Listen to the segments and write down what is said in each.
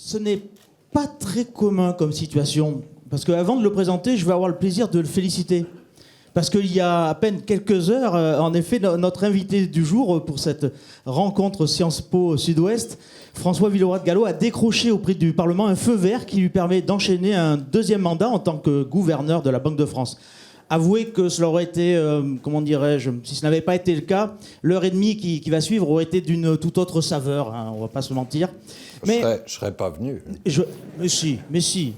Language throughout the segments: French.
ce n'est pas très commun comme situation. Parce qu'avant de le présenter, je vais avoir le plaisir de le féliciter. Parce qu'il y a à peine quelques heures, en effet, notre invité du jour pour cette rencontre Sciences Po Sud-Ouest, François Villeroy de Galhau, a décroché auprès du Parlement un feu vert qui lui permet d'enchaîner un deuxième mandat en tant que gouverneur de la Banque de France. Avouez que cela aurait été, comment dirais-je, si ce n'avait pas été le cas, l'heure et demie qui va suivre aurait été d'une toute autre saveur, hein, on ne va pas se mentir. Mais je serais pas venu. Mais si,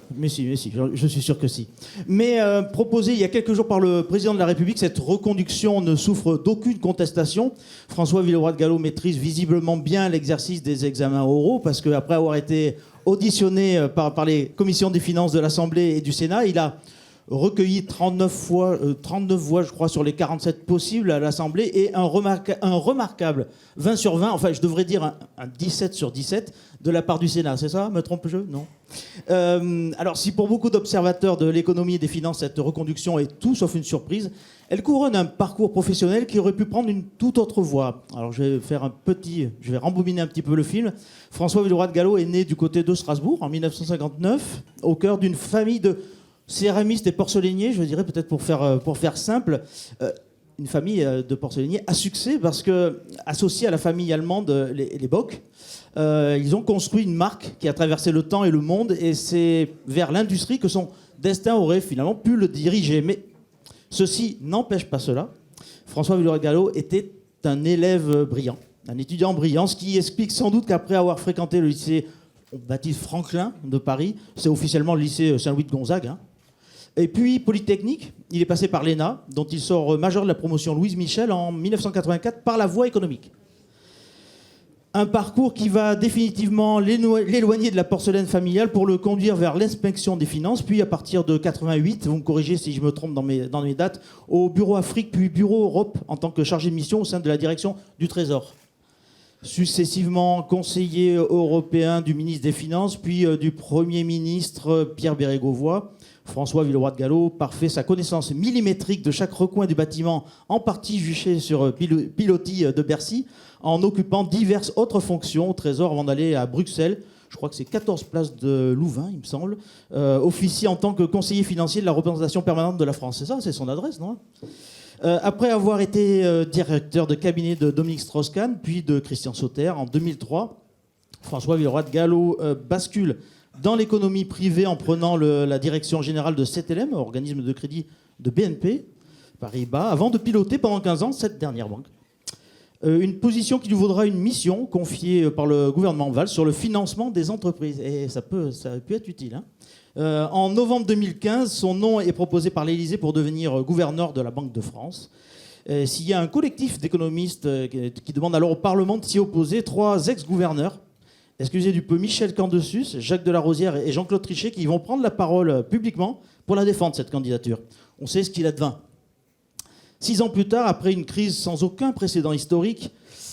je suis sûr que si. Mais proposé il y a quelques jours par le président de la République, cette reconduction ne souffre d'aucune contestation. François Villeroy de Galhau maîtrise visiblement bien l'exercice des examens oraux, parce qu'après avoir été auditionné par les commissions des finances de l'Assemblée et du Sénat, il a recueilli 39 voix, je crois, sur les 47 possibles à l'Assemblée, et un remarquable 20 sur 20, enfin je devrais dire un 17 sur 17 de la part du Sénat. C'est ça? Me trompe-je? Non. Alors si pour beaucoup d'observateurs de l'économie et des finances, cette reconduction est tout sauf une surprise, elle couronne un parcours professionnel qui aurait pu prendre une toute autre voie. Alors je vais rembobiner un petit peu le film. François Villeroy de Galhau est né du côté de Strasbourg en 1959, au cœur d'une famille de céramistes et porcelainiers, je dirais peut-être pour faire simple, une famille de porcelainiers à succès parce que, associée à la famille allemande, les Bock, ils ont construit une marque qui a traversé le temps et le monde, et c'est vers l'industrie que son destin aurait finalement pu le diriger. Mais ceci n'empêche pas cela. François Villeroy de Galhau était un élève brillant, un étudiant brillant, ce qui explique sans doute qu'après avoir fréquenté le lycée Baptiste Franklin de Paris, c'est officiellement le lycée Saint-Louis de Gonzague, hein. Et puis Polytechnique, il est passé par l'ENA, dont il sort major de la promotion Louise Michel en 1984 par la voie économique. Un parcours qui va définitivement l'éloigner de la porcelaine familiale pour le conduire vers l'inspection des finances, puis à partir de 88, vous me corrigez si je me trompe dans mes dates, au Bureau Afrique, puis Bureau Europe en tant que chargé de mission au sein de la direction du Trésor. Successivement conseiller européen du ministre des Finances, puis du Premier ministre Pierre Bérégovoy, François Villeroy de Galhau parfait sa connaissance millimétrique de chaque recoin du bâtiment, en partie juché sur pilotis de Bercy, en occupant diverses autres fonctions au Trésor avant d'aller à Bruxelles. Je crois que c'est 14 places de Louvain, il me semble. Officie en tant que conseiller financier de la représentation permanente de la France. C'est ça, c'est son adresse, non? Après avoir été directeur de cabinet de Dominique Strauss-Kahn, puis de Christian Sauter en 2003, François Villeroy de Galhau bascule dans l'économie privée en prenant la direction générale de CTLM, organisme de crédit de BNP Paribas, avant de piloter pendant 15 ans cette dernière banque. Une position qui lui vaudra une mission confiée par le gouvernement Valls sur le financement des entreprises. Et ça peut être utile, hein. En novembre 2015, son nom est proposé par l'Élysée pour devenir gouverneur de la Banque de France. S'il y a un collectif d'économistes qui demande alors au Parlement de s'y opposer, 3 ex-gouverneurs, excusez du peu, Michel Candesus, Jacques Delarosière et Jean-Claude Trichet, qui vont prendre la parole publiquement pour la défendre, cette candidature. On sait ce qu'il advint. 6 ans plus tard, après une crise sans aucun précédent historique,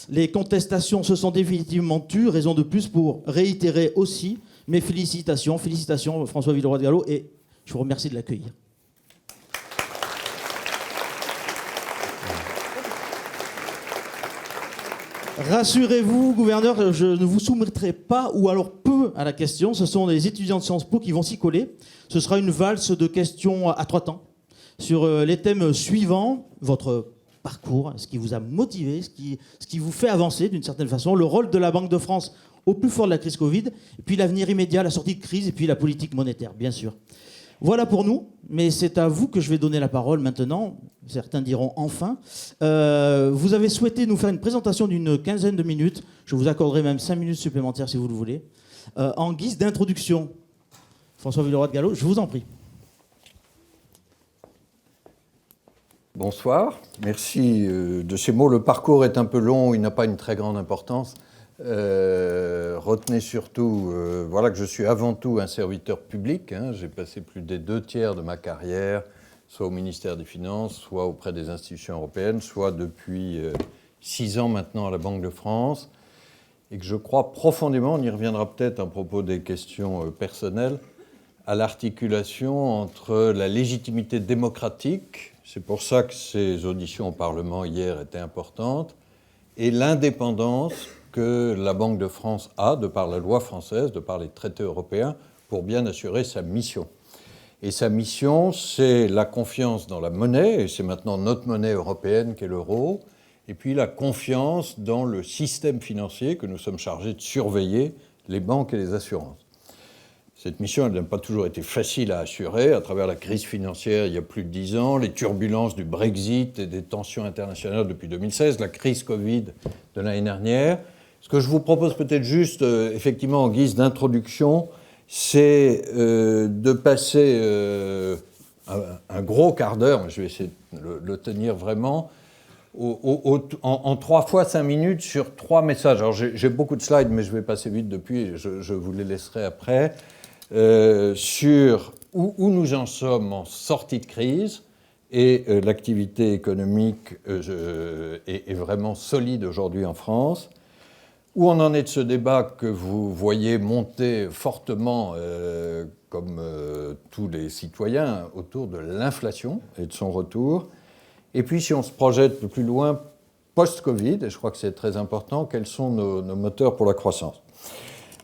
les contestations se sont définitivement tues, raison de plus pour réitérer aussi mes félicitations François Villeroy de Galhau, et je vous remercie de l'accueillir. Rassurez-vous, gouverneur, je ne vous soumettrai pas, ou alors peu, à la question. Ce sont les étudiants de Sciences Po qui vont s'y coller. Ce sera une valse de questions à 3 temps sur les thèmes suivants: votre parcours, ce qui vous a motivé, ce qui vous fait avancer d'une certaine façon, le rôle de la Banque de France au plus fort de la crise Covid, et puis l'avenir immédiat, la sortie de crise, et puis la politique monétaire, bien sûr. Voilà pour nous, mais c'est à vous que je vais donner la parole maintenant. Certains diront enfin. Vous avez souhaité nous faire une présentation d'une 15aine de minutes. Je vous accorderai même 5 minutes supplémentaires si vous le voulez. En guise d'introduction, François Villeroy de Galhau, je vous en prie. Bonsoir, merci de ces mots. Le parcours est un peu long, il n'a pas une très grande importance. Retenez surtout voilà, que je suis avant tout un serviteur public, hein. J'ai passé plus des 2/3 de ma carrière, soit au ministère des Finances, soit auprès des institutions européennes, soit depuis 6 ans maintenant à la Banque de France, et que je crois profondément, on y reviendra peut-être à propos des questions personnelles, à l'articulation entre la légitimité démocratique, c'est pour ça que ces auditions au Parlement hier étaient importantes, et l'indépendance que la Banque de France a, de par la loi française, de par les traités européens, pour bien assurer sa mission. Et sa mission, c'est la confiance dans la monnaie, et c'est maintenant notre monnaie européenne qu'est l'euro, et puis la confiance dans le système financier que nous sommes chargés de surveiller, les banques et les assurances. Cette mission, elle n'a pas toujours été facile à assurer. À travers la crise financière il y a plus de 10 ans, les turbulences du Brexit et des tensions internationales depuis 2016, la crise Covid de l'année dernière. Ce que je vous propose peut-être juste, effectivement, en guise d'introduction, c'est de passer un gros quart d'heure, je vais essayer de le tenir vraiment, en 3 fois 5 minutes sur 3 messages. Alors j'ai beaucoup de slides, mais je vais passer vite depuis, je vous les laisserai après. Sur où nous en sommes en sortie de crise, et l'activité économique est vraiment solide aujourd'hui en France. Où on en est de ce débat que vous voyez monter fortement, comme tous les citoyens, autour de l'inflation et de son retour. Et puis si on se projette le plus loin, post-Covid, et je crois que c'est très important, quels sont nos moteurs pour la croissance.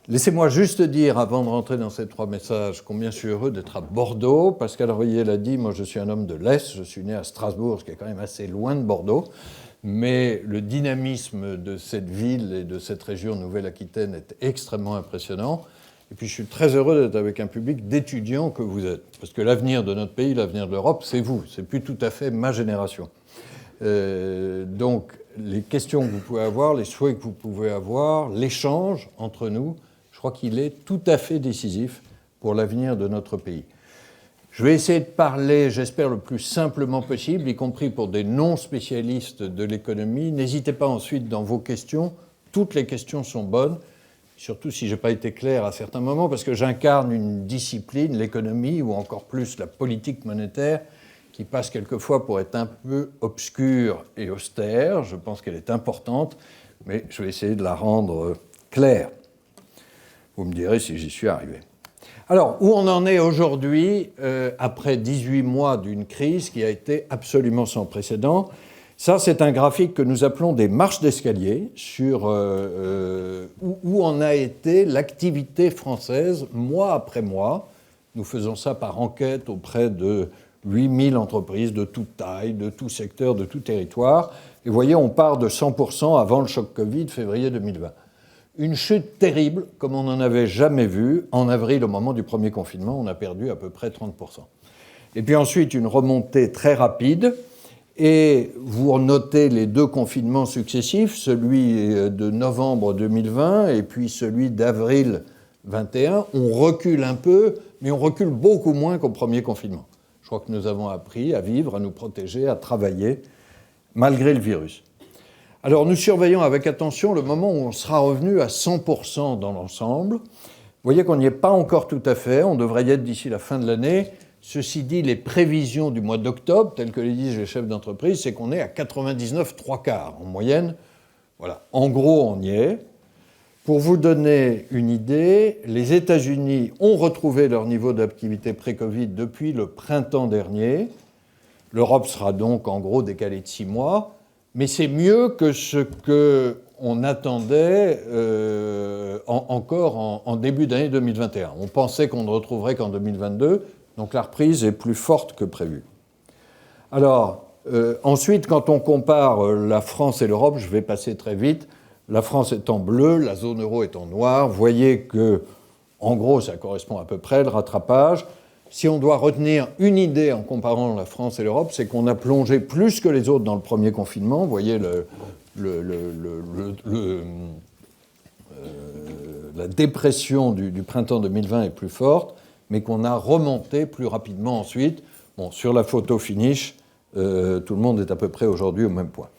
Laissez-moi juste dire, avant de rentrer dans ces 3 messages, combien je suis heureux d'être à Bordeaux. Pascal Royer l'a dit, moi je suis un homme de l'Est, je suis né à Strasbourg, ce qui est quand même assez loin de Bordeaux. Mais le dynamisme de cette ville et de cette région Nouvelle-Aquitaine est extrêmement impressionnant. Et puis je suis très heureux d'être avec un public d'étudiants que vous êtes. Parce que l'avenir de notre pays, l'avenir de l'Europe, c'est vous. C'est plus tout à fait ma génération. Donc les questions que vous pouvez avoir, les souhaits que vous pouvez avoir, l'échange entre nous, je crois qu'il est tout à fait décisif pour l'avenir de notre pays. Je vais essayer de parler, j'espère, le plus simplement possible, y compris pour des non-spécialistes de l'économie. N'hésitez pas ensuite dans vos questions. Toutes les questions sont bonnes, surtout si je n'ai pas été clair à certains moments, parce que j'incarne une discipline, l'économie, ou encore plus la politique monétaire, qui passe quelquefois pour être un peu obscure et austère. Je pense qu'elle est importante, mais je vais essayer de la rendre claire. Vous me direz si j'y suis arrivé. Alors, où on en est aujourd'hui, après 18 mois d'une crise qui a été absolument sans précédent. Ça, c'est un graphique que nous appelons des marches d'escalier, sur où en a été l'activité française mois après mois. Nous faisons ça par enquête auprès de 8000 entreprises de toute taille, de tout secteur, de tout territoire. Et vous voyez, on part de 100% avant le choc Covid, février 2020. Une chute terrible, comme on n'en avait jamais vu. En avril, au moment du premier confinement, on a perdu à peu près 30%. Et puis ensuite, une remontée très rapide. Et vous notez les 2 confinements successifs, celui de novembre 2020 et puis celui d'avril 2021. On recule un peu, mais on recule beaucoup moins qu'au premier confinement. Je crois que nous avons appris à vivre, à nous protéger, à travailler, malgré le virus. Alors nous surveillons avec attention le moment où on sera revenu à 100% dans l'ensemble. Vous voyez qu'on n'y est pas encore tout à fait, on devrait y être d'ici la fin de l'année. Ceci dit, les prévisions du mois d'octobre, telles que les disent les chefs d'entreprise, c'est qu'on est à 99 3/4 en moyenne. Voilà, en gros on y est. Pour vous donner une idée, les États-Unis ont retrouvé leur niveau d'activité pré-Covid depuis le printemps dernier. L'Europe sera donc en gros décalée de 6 mois. Mais c'est mieux que ce qu'on attendait encore en début d'année 2021. On pensait qu'on ne retrouverait qu'en 2022, donc la reprise est plus forte que prévu. Alors, ensuite, quand on compare la France et l'Europe, je vais passer très vite, la France est en bleu, la zone euro est en noir. Vous voyez que, en gros, ça correspond à peu près, le rattrapage. Si on doit retenir une idée en comparant la France et l'Europe, c'est qu'on a plongé plus que les autres dans le premier confinement. Vous voyez, la dépression du printemps 2020 est plus forte, mais qu'on a remonté plus rapidement ensuite. Bon, sur la photo finish, tout le monde est à peu près aujourd'hui au même point.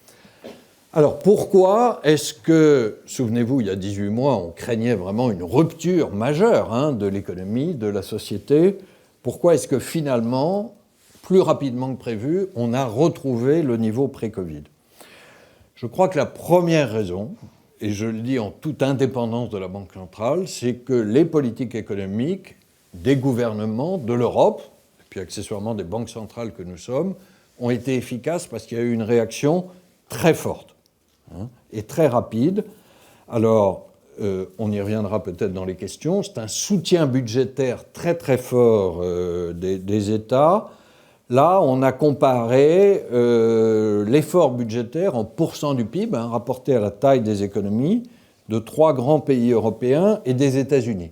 Alors, pourquoi est-ce que, souvenez-vous, il y a 18 mois, on craignait vraiment une rupture majeure de l'économie, de la société ? Pourquoi est-ce que finalement, plus rapidement que prévu, on a retrouvé le niveau pré-Covid ? Je crois que la première raison, et je le dis en toute indépendance de la Banque centrale, c'est que les politiques économiques des gouvernements, de l'Europe, et puis accessoirement des banques centrales que nous sommes, ont été efficaces parce qu'il y a eu une réaction très forte et très rapide, Alors, on y reviendra peut-être dans les questions. C'est un soutien budgétaire très très fort des États. Là, on a comparé l'effort budgétaire en pourcent du PIB, rapporté à la taille des économies, de 3 grands pays européens et des États-Unis.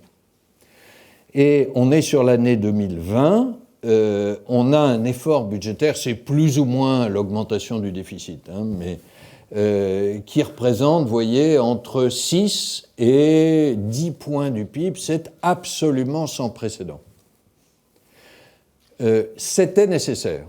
Et on est sur l'année 2020, on a un effort budgétaire, c'est plus ou moins l'augmentation du déficit, mais qui représente, vous voyez, entre 6 et 10 points du PIB, c'est absolument sans précédent. C'était nécessaire.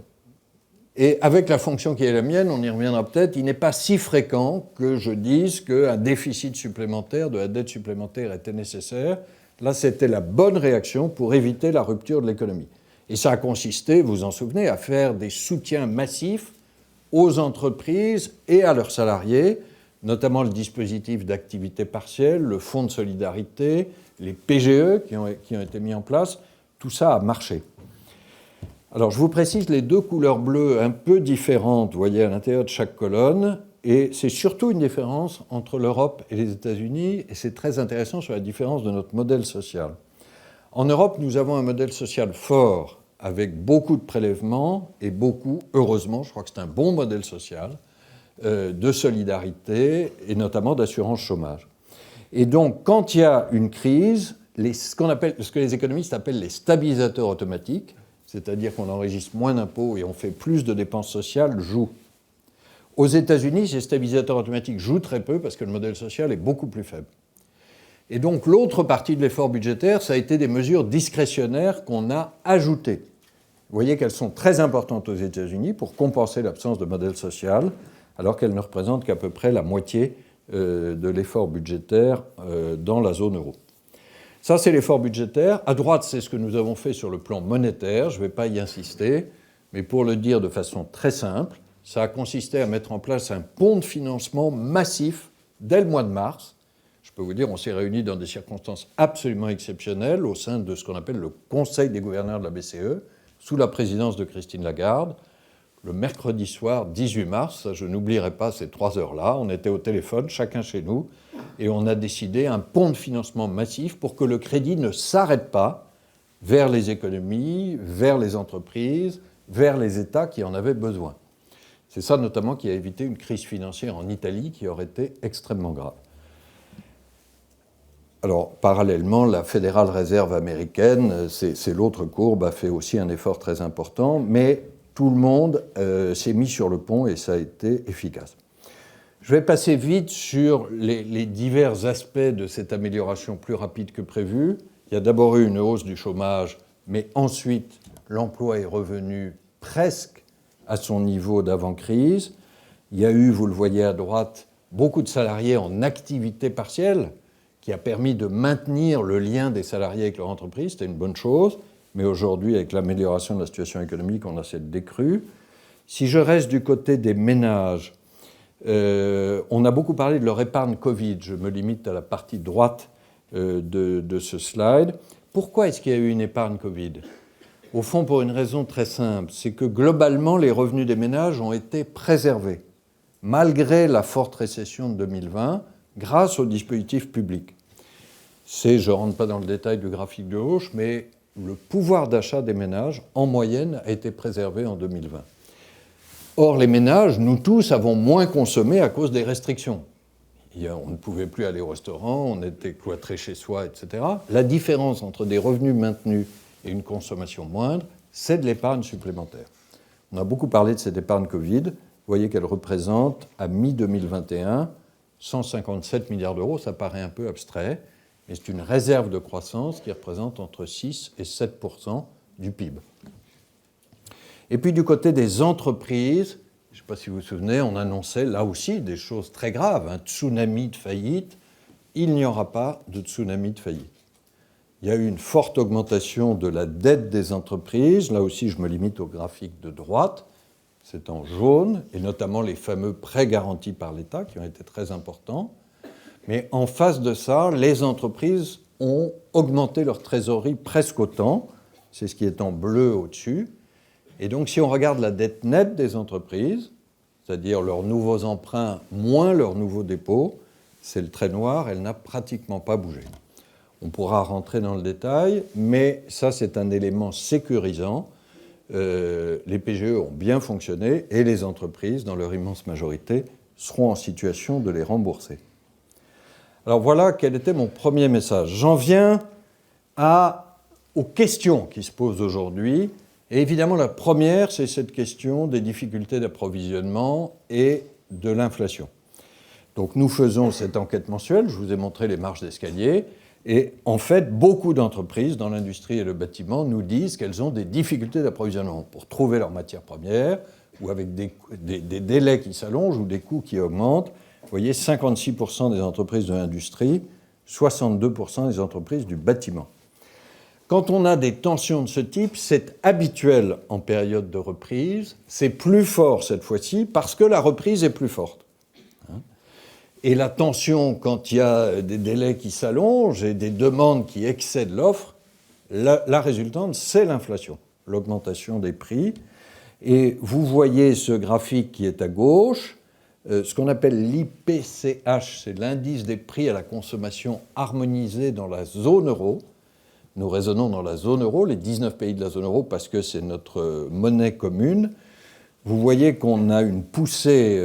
Et avec la fonction qui est la mienne, on y reviendra peut-être, il n'est pas si fréquent que je dise qu'un déficit supplémentaire, de la dette supplémentaire était nécessaire. Là, c'était la bonne réaction pour éviter la rupture de l'économie. Et ça a consisté, vous vous en souvenez, à faire des soutiens massifs aux entreprises et à leurs salariés, notamment le dispositif d'activité partielle, le fonds de solidarité, les PGE qui ont été mis en place. Tout ça a marché. Alors, je vous précise les 2 couleurs bleues un peu différentes, vous voyez, à l'intérieur de chaque colonne, et c'est surtout une différence entre l'Europe et les États-Unis, et c'est très intéressant sur la différence de notre modèle social. En Europe, nous avons un modèle social fort, avec beaucoup de prélèvements, et beaucoup, heureusement, je crois que c'est un bon modèle social, de solidarité, et notamment d'assurance chômage. Et donc, quand il y a une crise, ce que les économistes appellent les stabilisateurs automatiques, c'est-à-dire qu'on enregistre moins d'impôts et on fait plus de dépenses sociales, jouent. Aux États-Unis, ces stabilisateurs automatiques jouent très peu parce que le modèle social est beaucoup plus faible. Et donc l'autre partie de l'effort budgétaire, ça a été des mesures discrétionnaires qu'on a ajoutées. Vous voyez qu'elles sont très importantes aux États-Unis pour compenser l'absence de modèle social, alors qu'elles ne représentent qu'à peu près la moitié de l'effort budgétaire dans la zone euro. Ça, c'est l'effort budgétaire. À droite, c'est ce que nous avons fait sur le plan monétaire. Je ne vais pas y insister, mais pour le dire de façon très simple, ça a consisté à mettre en place un pont de financement massif dès le mois de mars. Je peux vous dire, on s'est réunis dans des circonstances absolument exceptionnelles au sein de ce qu'on appelle le Conseil des gouverneurs de la BCE, sous la présidence de Christine Lagarde. Le mercredi soir, 18 mars, je n'oublierai pas ces 3 heures-là, on était au téléphone, chacun chez nous, et on a décidé un pont de financement massif pour que le crédit ne s'arrête pas vers les économies, vers les entreprises, vers les États qui en avaient besoin. C'est ça notamment qui a évité une crise financière en Italie qui aurait été extrêmement grave. Alors, parallèlement, la Fédérale Réserve américaine, c'est l'autre courbe, a fait aussi un effort très important, mais tout le monde s'est mis sur le pont et ça a été efficace. Je vais passer vite sur les divers aspects de cette amélioration plus rapide que prévu. Il y a d'abord eu une hausse du chômage, mais ensuite, l'emploi est revenu presque à son niveau d'avant-crise. Il y a eu, vous le voyez à droite, beaucoup de salariés en activité partielle, qui a permis de maintenir le lien des salariés avec leur entreprise. C'était une bonne chose. Mais aujourd'hui, avec l'amélioration de la situation économique, on a cette décrue. Si je reste du côté des ménages, on a beaucoup parlé de leur épargne Covid. Je me limite à la partie droite de ce slide. Pourquoi est-ce qu'il y a eu une épargne Covid ? Au fond, pour une raison très simple, c'est que globalement, les revenus des ménages ont été préservés, malgré la forte récession de 2020, grâce aux dispositifs publics. Je ne rentre pas dans le détail du graphique de gauche, mais le pouvoir d'achat des ménages, en moyenne, a été préservé en 2020. Or, les ménages, nous tous, avons moins consommé à cause des restrictions. On ne pouvait plus aller au restaurant, on était cloîtré chez soi, etc. La différence entre des revenus maintenus et une consommation moindre, c'est de l'épargne supplémentaire. On a beaucoup parlé de cette épargne Covid. Vous voyez qu'elle représente, à mi-2021, 157 milliards d'euros. Ça paraît un peu abstrait, mais c'est une réserve de croissance qui représente entre 6 et 7% du PIB. Et puis du côté des entreprises, je ne sais pas si vous vous souvenez, on annonçait là aussi des choses très graves, un tsunami de faillite. Il n'y aura pas de tsunami de faillite. Il y a eu une forte augmentation de la dette des entreprises. Là aussi, je me limite au graphique de droite. C'est en jaune, et notamment les fameux prêts garantis par l'État qui ont été très importants. Mais en face de ça, les entreprises ont augmenté leur trésorerie presque autant. C'est ce qui est en bleu au-dessus. Et donc, si on regarde la dette nette des entreprises, c'est-à-dire leurs nouveaux emprunts moins leurs nouveaux dépôts, c'est le trait noir, elle n'a pratiquement pas bougé. On pourra rentrer dans le détail, mais ça, c'est un élément sécurisant. Les PGE ont bien fonctionné et les entreprises, dans leur immense majorité, seront en situation de les rembourser. Alors voilà quel était mon premier message. J'en viens aux questions qui se posent aujourd'hui. Et évidemment, la première, c'est cette question des difficultés d'approvisionnement et de l'inflation. Donc nous faisons cette enquête mensuelle, je vous ai montré les marches d'escalier, et en fait, beaucoup d'entreprises dans l'industrie et le bâtiment nous disent qu'elles ont des difficultés d'approvisionnement pour trouver leurs matières premières, ou avec des délais qui s'allongent ou des coûts qui augmentent. Vous voyez, 56% des entreprises de l'industrie, 62% des entreprises du bâtiment. Quand on a des tensions de ce type, c'est habituel en période de reprise, c'est plus fort cette fois-ci parce que la reprise est plus forte. Et la tension, quand il y a des délais qui s'allongent et des demandes qui excèdent l'offre, la résultante, c'est l'inflation, l'augmentation des prix. Et vous voyez ce graphique qui est à gauche, ce qu'on appelle l'IPCH, c'est l'indice des prix à la consommation harmonisé dans la zone euro. Nous raisonnons dans la zone euro, les 19 pays de la zone euro, parce que c'est notre monnaie commune. Vous voyez qu'on a une poussée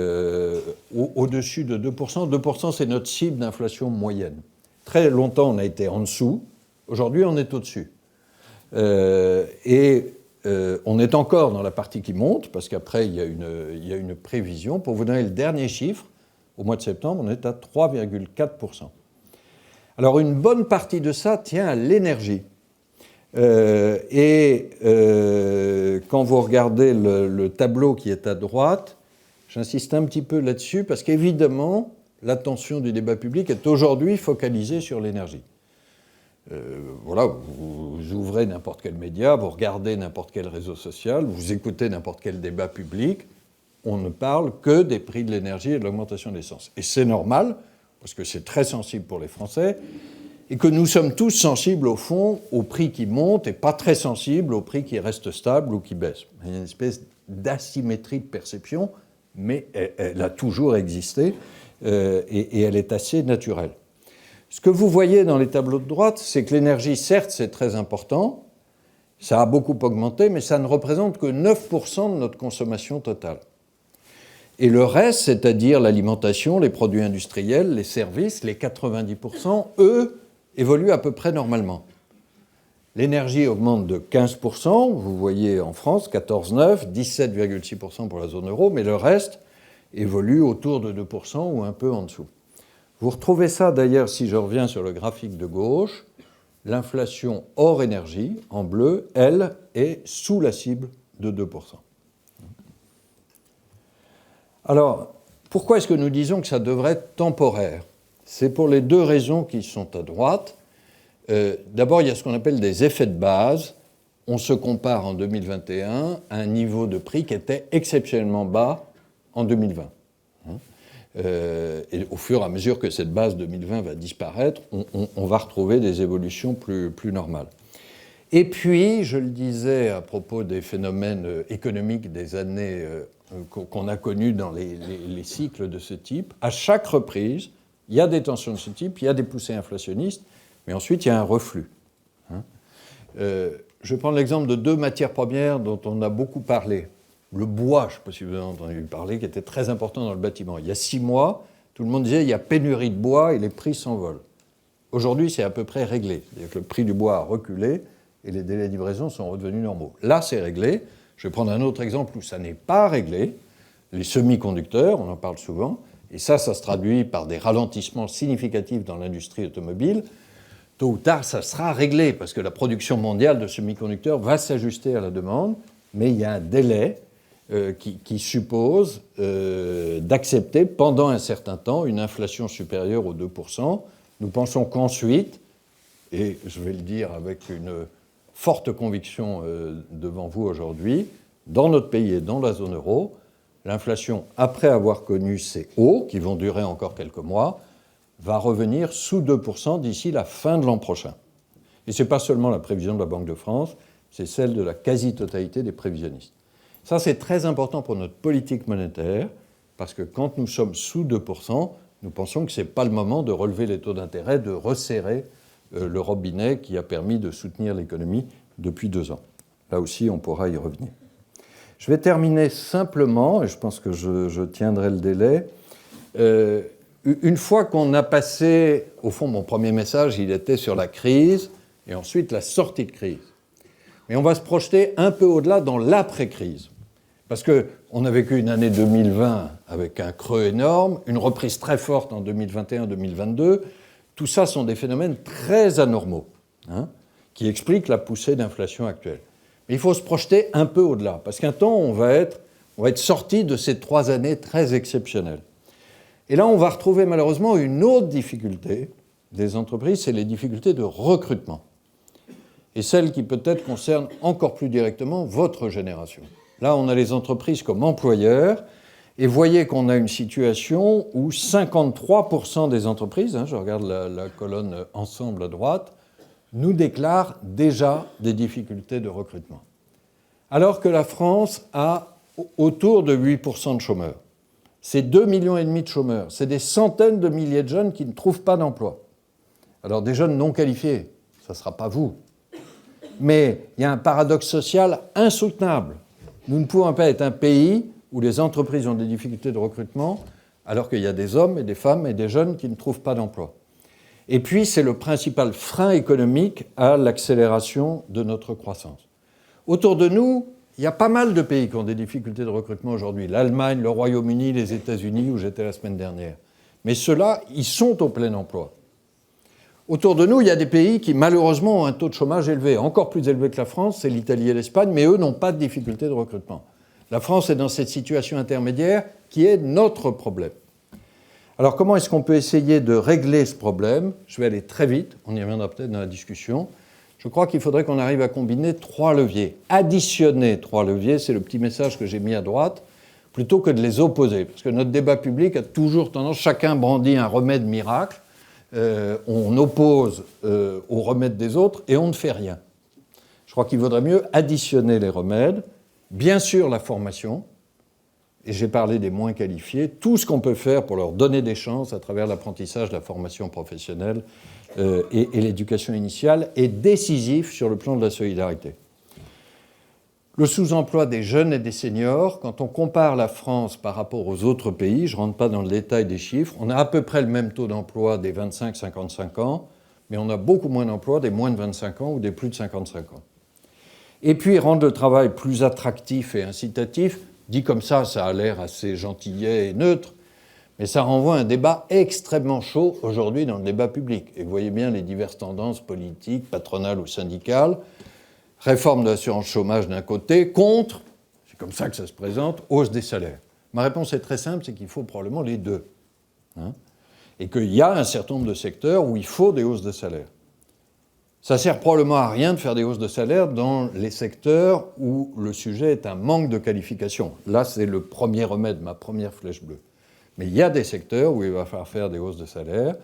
au-dessus de 2%. 2%, c'est notre cible d'inflation moyenne. Très longtemps, on a été en dessous. Aujourd'hui, on est au-dessus. On est encore dans la partie qui monte, parce qu'après, il y a une prévision. Pour vous donner le dernier chiffre, au mois de septembre, on est à 3,4%. Alors, une bonne partie de ça tient à l'énergie. Quand vous regardez le tableau qui est à droite, j'insiste un petit peu là-dessus parce qu'évidemment, l'attention du débat public est aujourd'hui focalisée sur l'énergie. Voilà, vous ouvrez n'importe quel média, vous regardez n'importe quel réseau social, vous écoutez n'importe quel débat public, on ne parle que des prix de l'énergie et de l'augmentation de l'essence. Et c'est normal, parce que c'est très sensible pour les Français, et que nous sommes tous sensibles, au fond, aux prix qui montent et pas très sensibles aux prix qui restent stables ou qui baissent. Il y a une espèce d'asymétrie de perception, mais elle a toujours existé et elle est assez naturelle. Ce que vous voyez dans les tableaux de droite, c'est que l'énergie, certes, c'est très important, ça a beaucoup augmenté, mais ça ne représente que 9% de notre consommation totale. Et le reste, c'est-à-dire l'alimentation, les produits industriels, les services, les 90%, eux, évoluent à peu près normalement. L'énergie augmente de 15%, vous voyez en France, 14,9%, 17,6% pour la zone euro, mais le reste évolue autour de 2% ou un peu en dessous. Vous retrouvez ça d'ailleurs, si je reviens sur le graphique de gauche, l'inflation hors énergie, en bleu, elle, est sous la cible de 2%. Alors, pourquoi est-ce que nous disons que ça devrait être temporaire ? C'est pour les deux raisons qui sont à droite. D'abord, il y a ce qu'on appelle des effets de base. On se compare en 2021 à un niveau de prix qui était exceptionnellement bas en 2020. Et au fur et à mesure que cette base 2020 va disparaître, on va retrouver des évolutions plus normales. Et puis, je le disais à propos des phénomènes économiques des années qu'on a connus dans les cycles de ce type, à chaque reprise, il y a des tensions de ce type, il y a des poussées inflationnistes, mais ensuite il y a un reflux. Je vais prendre l'exemple de deux matières premières dont on a beaucoup parlé. Le bois, je ne sais pas si vous avez entendu parler, qui était très important dans le bâtiment. Il y a 6 mois, tout le monde disait qu'il y a pénurie de bois et les prix s'envolent. Aujourd'hui, c'est à peu près réglé. C'est-à-dire que le prix du bois a reculé et les délais de livraison sont redevenus normaux. Là, c'est réglé. Je vais prendre un autre exemple où ça n'est pas réglé. Les semi-conducteurs, on en parle souvent, et ça se traduit par des ralentissements significatifs dans l'industrie automobile. Tôt ou tard, ça sera réglé, parce que la production mondiale de semi-conducteurs va s'ajuster à la demande, mais il y a un délai qui suppose d'accepter pendant un certain temps une inflation supérieure aux 2%. Nous pensons qu'ensuite, et je vais le dire avec une forte conviction devant vous aujourd'hui, dans notre pays et dans la zone euro, l'inflation, après avoir connu ces hauts, qui vont durer encore quelques mois, va revenir sous 2% d'ici la fin de l'an prochain. Et ce n'est pas seulement la prévision de la Banque de France, c'est celle de la quasi-totalité des prévisionnistes. Ça, c'est très important pour notre politique monétaire, parce que quand nous sommes sous 2%, Nous pensons que ce n'est pas le moment de relever les taux d'intérêt, de resserrer le robinet qui a permis de soutenir l'économie depuis 2 ans. Là aussi, on pourra y revenir. Je vais terminer simplement, et je pense que je tiendrai le délai. Une fois qu'on a passé, au fond, mon premier message, il était sur la crise et ensuite la sortie de crise. Mais on va se projeter un peu au-delà dans l'après-crise. Parce qu'on a vécu une année 2020 avec un creux énorme, une reprise très forte en 2021-2022. Tout ça sont des phénomènes très anormaux, qui expliquent la poussée d'inflation actuelle. Mais il faut se projeter un peu au-delà, parce qu'un temps, on va être sorti de ces 3 années très exceptionnelles. Et là, on va retrouver malheureusement une autre difficulté des entreprises, c'est les difficultés de recrutement. Et celle qui peut-être concerne encore plus directement votre génération. Là, on a les entreprises comme employeurs, et voyez qu'on a une situation où 53% des entreprises, je regarde la colonne ensemble à droite, nous déclarent déjà des difficultés de recrutement. Alors que la France a autour de 8% de chômeurs. C'est 2,5 millions de chômeurs. C'est des centaines de milliers de jeunes qui ne trouvent pas d'emploi. Alors des jeunes non qualifiés, ça ne sera pas vous. Mais il y a un paradoxe social insoutenable. Nous ne pouvons pas être un pays où les entreprises ont des difficultés de recrutement alors qu'il y a des hommes et des femmes et des jeunes qui ne trouvent pas d'emploi. Et puis, c'est le principal frein économique à l'accélération de notre croissance. Autour de nous, il y a pas mal de pays qui ont des difficultés de recrutement aujourd'hui. L'Allemagne, le Royaume-Uni, les États-Unis, où j'étais la semaine dernière. Mais ceux-là, ils sont au plein emploi. Autour de nous, il y a des pays qui, malheureusement, ont un taux de chômage élevé, encore plus élevé que la France, c'est l'Italie et l'Espagne, mais eux n'ont pas de difficultés de recrutement. La France est dans cette situation intermédiaire qui est notre problème. Alors, comment est-ce qu'on peut essayer de régler ce problème ? Je vais aller très vite, on y reviendra peut-être dans la discussion. Je crois qu'il faudrait qu'on arrive à combiner 3 leviers. Additionner 3 leviers, c'est le petit message que j'ai mis à droite, plutôt que de les opposer. Parce que notre débat public a toujours tendance, chacun brandit un remède miracle, on oppose aux remèdes des autres et on ne fait rien. Je crois qu'il vaudrait mieux additionner les remèdes, bien sûr la formation, et j'ai parlé des moins qualifiés, tout ce qu'on peut faire pour leur donner des chances à travers l'apprentissage, la formation professionnelle et l'éducation initiale est décisif sur le plan de la solidarité. Le sous-emploi des jeunes et des seniors, quand on compare la France par rapport aux autres pays, je ne rentre pas dans le détail des chiffres, on a à peu près le même taux d'emploi des 25-55 ans, mais on a beaucoup moins d'emplois des moins de 25 ans ou des plus de 55 ans. Et puis rendre le travail plus attractif et incitatif, dit comme ça a l'air assez gentillet et neutre, mais ça renvoie à un débat extrêmement chaud aujourd'hui dans le débat public. Et vous voyez bien les diverses tendances politiques, patronales ou syndicales. Réforme de l'assurance chômage d'un côté, contre, c'est comme ça que ça se présente, hausse des salaires. Ma réponse est très simple, c'est qu'il faut probablement les deux. Et qu'il y a un certain nombre de secteurs où il faut des hausses de salaire. Ça ne sert probablement à rien de faire des hausses de salaire dans les secteurs où le sujet est un manque de qualification. Là, c'est le premier remède, ma première flèche bleue. Mais il y a des secteurs où il va falloir faire des hausses de salaire.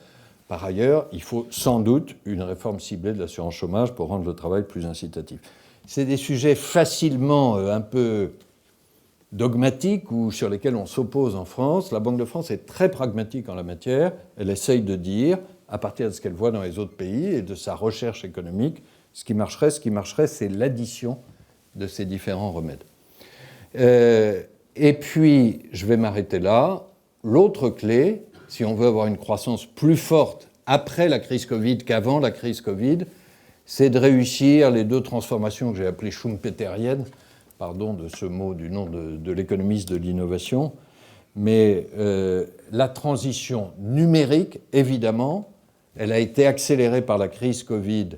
Par ailleurs, il faut sans doute une réforme ciblée de l'assurance chômage pour rendre le travail plus incitatif. C'est des sujets facilement un peu dogmatiques ou sur lesquels on s'oppose en France. La Banque de France est très pragmatique en la matière. Elle essaye de dire, à partir de ce qu'elle voit dans les autres pays et de sa recherche économique, ce qui marcherait, c'est l'addition de ces différents remèdes. Et puis, je vais m'arrêter là. L'autre clé, si on veut avoir une croissance plus forte après la crise Covid qu'avant la crise Covid, c'est de réussir les 2 transformations que j'ai appelées schumpeteriennes, pardon de ce mot du nom de l'économiste de l'innovation, mais la transition numérique, évidemment, elle a été accélérée par la crise Covid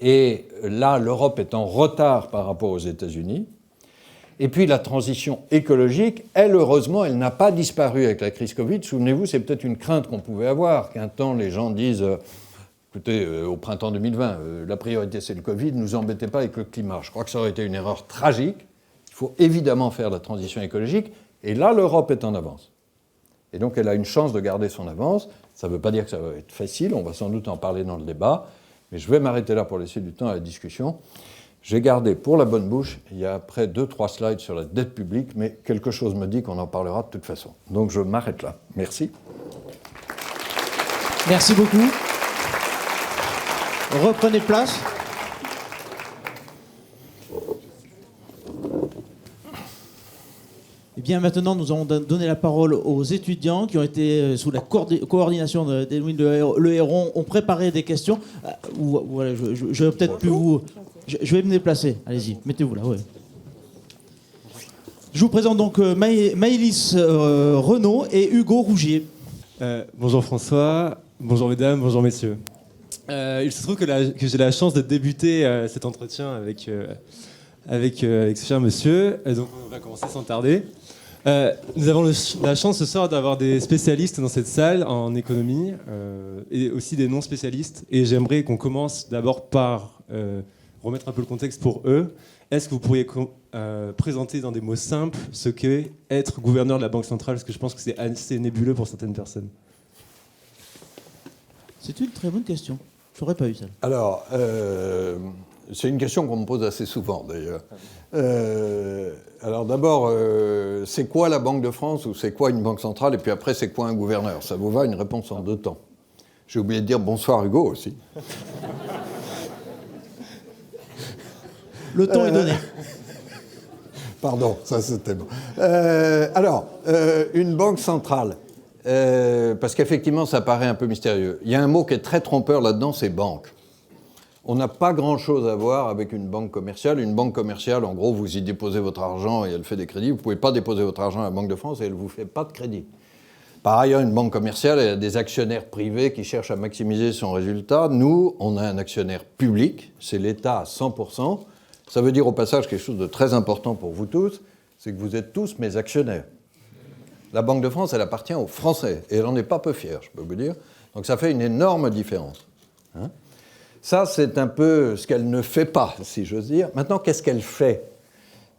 et là, l'Europe est en retard par rapport aux États-Unis. Et puis la transition écologique, elle, heureusement, elle n'a pas disparu avec la crise Covid. Souvenez-vous, c'est peut-être une crainte qu'on pouvait avoir, qu'un temps les gens disent écoutez, au printemps 2020, la priorité c'est le Covid, ne nous embêtez pas avec le climat. Je crois que ça aurait été une erreur tragique. Il faut évidemment faire la transition écologique, et là, l'Europe est en avance. Et donc, elle a une chance de garder son avance. Ça ne veut pas dire que ça va être facile, on va sans doute en parler dans le débat, mais je vais m'arrêter là pour laisser du temps à la discussion. J'ai gardé pour la bonne bouche, il y a après 2-3 slides sur la dette publique, mais quelque chose me dit qu'on en parlera de toute façon. Donc je m'arrête là. Merci. Merci beaucoup. Reprenez place. Eh bien, maintenant, nous allons donner la parole aux étudiants qui ont été, sous la coordination d'Edwin Le Héron, ont préparé des questions. Voilà, je vais peut-être plus vous... Je vais me déplacer. Allez-y, mettez-vous là. Ouais. Je vous présente donc Maëlys Renaud et Hugo Rougier. Bonjour François, bonjour mesdames, bonjour messieurs. Il se trouve que j'ai la chance de débuter cet entretien avec ce cher monsieur, donc on va commencer sans tarder. Nous avons la chance ce soir d'avoir des spécialistes dans cette salle en économie et aussi des non-spécialistes. Et j'aimerais qu'on commence d'abord par remettre un peu le contexte pour eux. Est-ce que vous pourriez présenter dans des mots simples ce qu'est être gouverneur de la Banque centrale? Parce que je pense que c'est assez nébuleux pour certaines personnes. C'est une très bonne question. Je n'aurais pas eu ça. Alors, c'est une question qu'on me pose assez souvent, d'ailleurs. Alors d'abord, c'est quoi la Banque de France ou c'est quoi une banque centrale? Et puis après, c'est quoi un gouverneur? Ça vous va, une réponse en 2 temps. J'ai oublié de dire bonsoir Hugo aussi. Le temps est donné. Pardon, ça c'était bon. Alors, une banque centrale, parce qu'effectivement ça paraît un peu mystérieux. Il y a un mot qui est très trompeur là-dedans, c'est banque. On n'a pas grand-chose à voir avec une banque commerciale. Une banque commerciale, en gros, vous y déposez votre argent et elle fait des crédits. Vous ne pouvez pas déposer votre argent à la Banque de France et elle ne vous fait pas de crédit. Par ailleurs, une banque commerciale, elle a des actionnaires privés qui cherchent à maximiser son résultat. Nous, on a un actionnaire public, c'est l'État à 100%. Ça veut dire au passage quelque chose de très important pour vous tous, c'est que vous êtes tous mes actionnaires. La Banque de France, elle appartient aux Français et elle n'en est pas peu fière, je peux vous dire. Donc ça fait une énorme différence. Hein ? Ça, c'est un peu ce qu'elle ne fait pas, si j'ose dire. Maintenant, qu'est-ce qu'elle fait ?